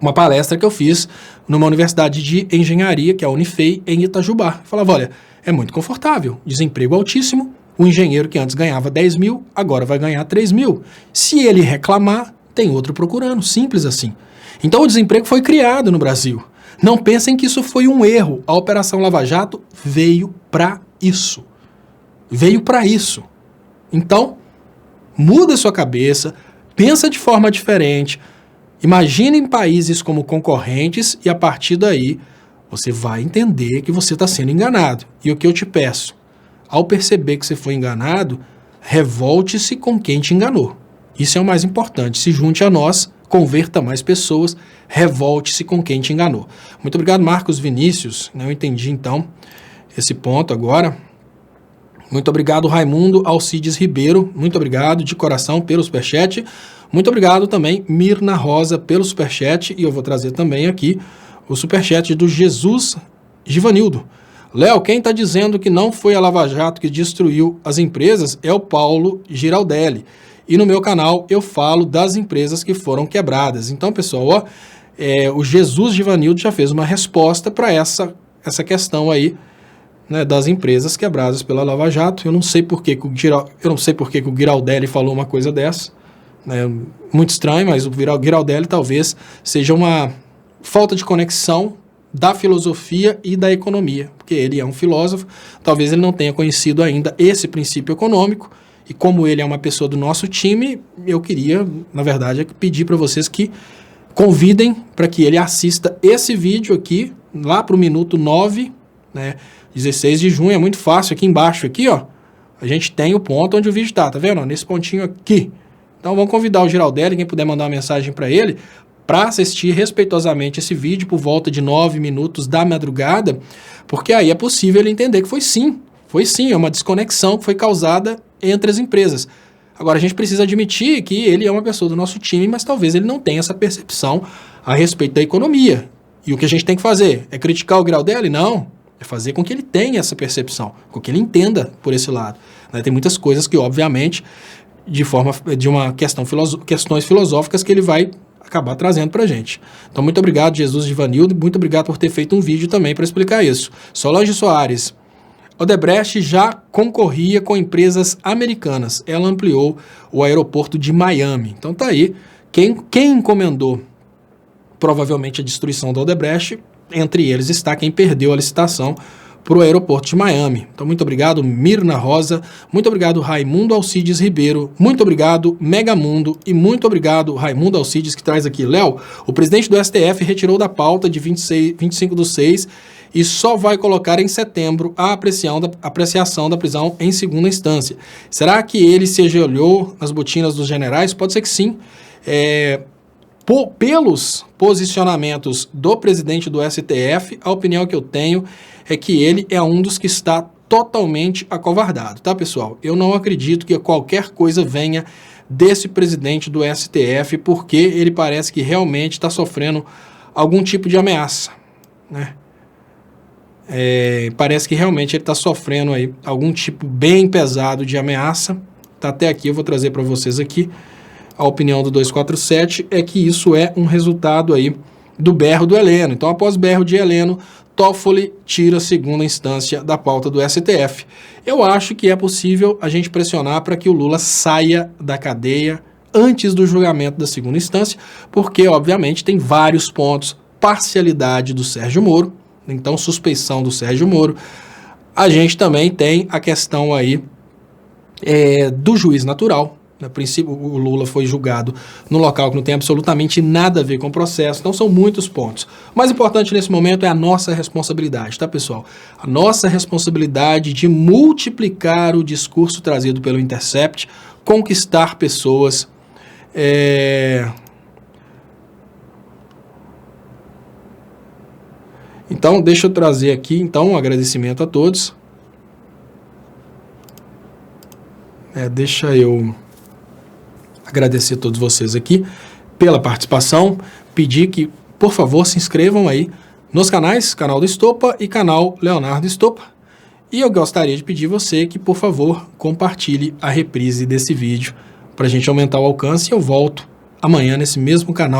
uma palestra que eu fiz numa universidade de engenharia, que é a Unifei, em Itajubá. Eu falava, olha, é muito confortável, desemprego altíssimo, o engenheiro que antes ganhava 10 mil, agora vai ganhar 3 mil. Se ele reclamar, tem outro procurando, simples assim. Então o desemprego foi criado no Brasil. Não pensem que isso foi um erro. A Operação Lava Jato veio para isso. Veio para isso. Então, muda sua cabeça, pensa de forma diferente, imaginem países como concorrentes e a partir daí você vai entender que você está sendo enganado. E o que eu te peço, ao perceber que você foi enganado, revolte-se com quem te enganou. Isso é o mais importante. Se junte a nós, converta mais pessoas, revolte-se com quem te enganou. Muito obrigado, Marcos Vinícius. Eu entendi, então, esse ponto agora. Muito obrigado, Raimundo Alcides Ribeiro. Muito obrigado de coração pelo superchat. Muito obrigado também, Mirna Rosa, pelo superchat. E eu vou trazer também aqui o superchat do Jesus Givanildo. Léo, quem está dizendo que não foi a Lava Jato que destruiu as empresas é o Paulo Giraldelli. E no meu canal eu falo das empresas que foram quebradas. Então, pessoal, ó, o Jesus Givanildo já fez uma resposta para essa questão aí, né, das empresas quebradas pela Lava Jato. Eu não sei por que o Giraldelli falou uma coisa dessa. Né, muito estranho, mas o Giraldelli talvez seja uma falta de conexão da filosofia e da economia, porque ele é um filósofo, talvez ele não tenha conhecido ainda esse princípio econômico, e como ele é uma pessoa do nosso time, eu queria, na verdade, pedir para vocês que convidem para que ele assista esse vídeo aqui, lá para o minuto 9, né, 16 de junho, é muito fácil, aqui embaixo, aqui, ó, a gente tem o ponto onde o vídeo tá vendo? Nesse pontinho aqui. Então vamos convidar o Giraldelli, quem puder mandar uma mensagem para ele, para assistir respeitosamente esse vídeo por volta de 9 minutos da madrugada, porque aí é possível ele entender que foi sim, é uma desconexão que foi causada entre as empresas. Agora, a gente precisa admitir que ele é uma pessoa do nosso time, mas talvez ele não tenha essa percepção a respeito da economia. E o que a gente tem que fazer? É criticar o Giraldelli? Não. É fazer com que ele tenha essa percepção, com que ele entenda por esse lado. Né? Tem muitas coisas que, obviamente, de uma questões filosóficas que ele vai acabar trazendo pra gente. Então, muito obrigado, Jesus Givanildo, muito obrigado por ter feito um vídeo também para explicar isso. Solange Soares, Odebrecht já concorria com empresas americanas. Ela ampliou o aeroporto de Miami. Então tá aí. Quem encomendou provavelmente a destruição da Odebrecht, entre eles está quem perdeu a licitação para o aeroporto de Miami. Então, muito obrigado, Mirna Rosa, muito obrigado, Raimundo Alcides Ribeiro, muito obrigado, Megamundo, e muito obrigado, Raimundo Alcides, que traz aqui, Léo, o presidente do STF retirou da pauta de 25/6 e só vai colocar em setembro a apreciação da prisão em segunda instância. Será que ele se ajoelhou nas botinas dos generais? Pode ser que sim. Pelos posicionamentos do presidente do STF, a opinião que eu tenho é que ele é um dos que está totalmente acovardado, tá, pessoal? Eu não acredito que qualquer coisa venha desse presidente do STF, porque ele parece que realmente está sofrendo algum tipo de ameaça, né? Parece que realmente ele está sofrendo aí algum tipo bem pesado de ameaça. Tá até aqui, eu vou trazer para vocês aqui. A opinião do 247 é que isso é um resultado aí do berro do Heleno. Então, após berro de Heleno, Toffoli tira a segunda instância da pauta do STF. Eu acho que é possível a gente pressionar para que o Lula saia da cadeia antes do julgamento da segunda instância, porque, obviamente, tem vários pontos. Parcialidade do Sérgio Moro, então suspeição do Sérgio Moro. A gente também tem a questão aí do juiz natural. A princípio, o Lula foi julgado no local que não tem absolutamente nada a ver com o processo. Então, são muitos pontos. O mais importante nesse momento é a nossa responsabilidade, tá, pessoal? A nossa responsabilidade de multiplicar o discurso trazido pelo Intercept, conquistar pessoas. Então, deixa eu trazer aqui, então, um agradecimento a todos. Deixa eu agradecer a todos vocês aqui pela participação, pedir que, por favor, se inscrevam aí nos canais, canal do Estopa e canal Leonardo Estopa. E eu gostaria de pedir você que, por favor, compartilhe a reprise desse vídeo para a gente aumentar o alcance, e eu volto amanhã nesse mesmo canal.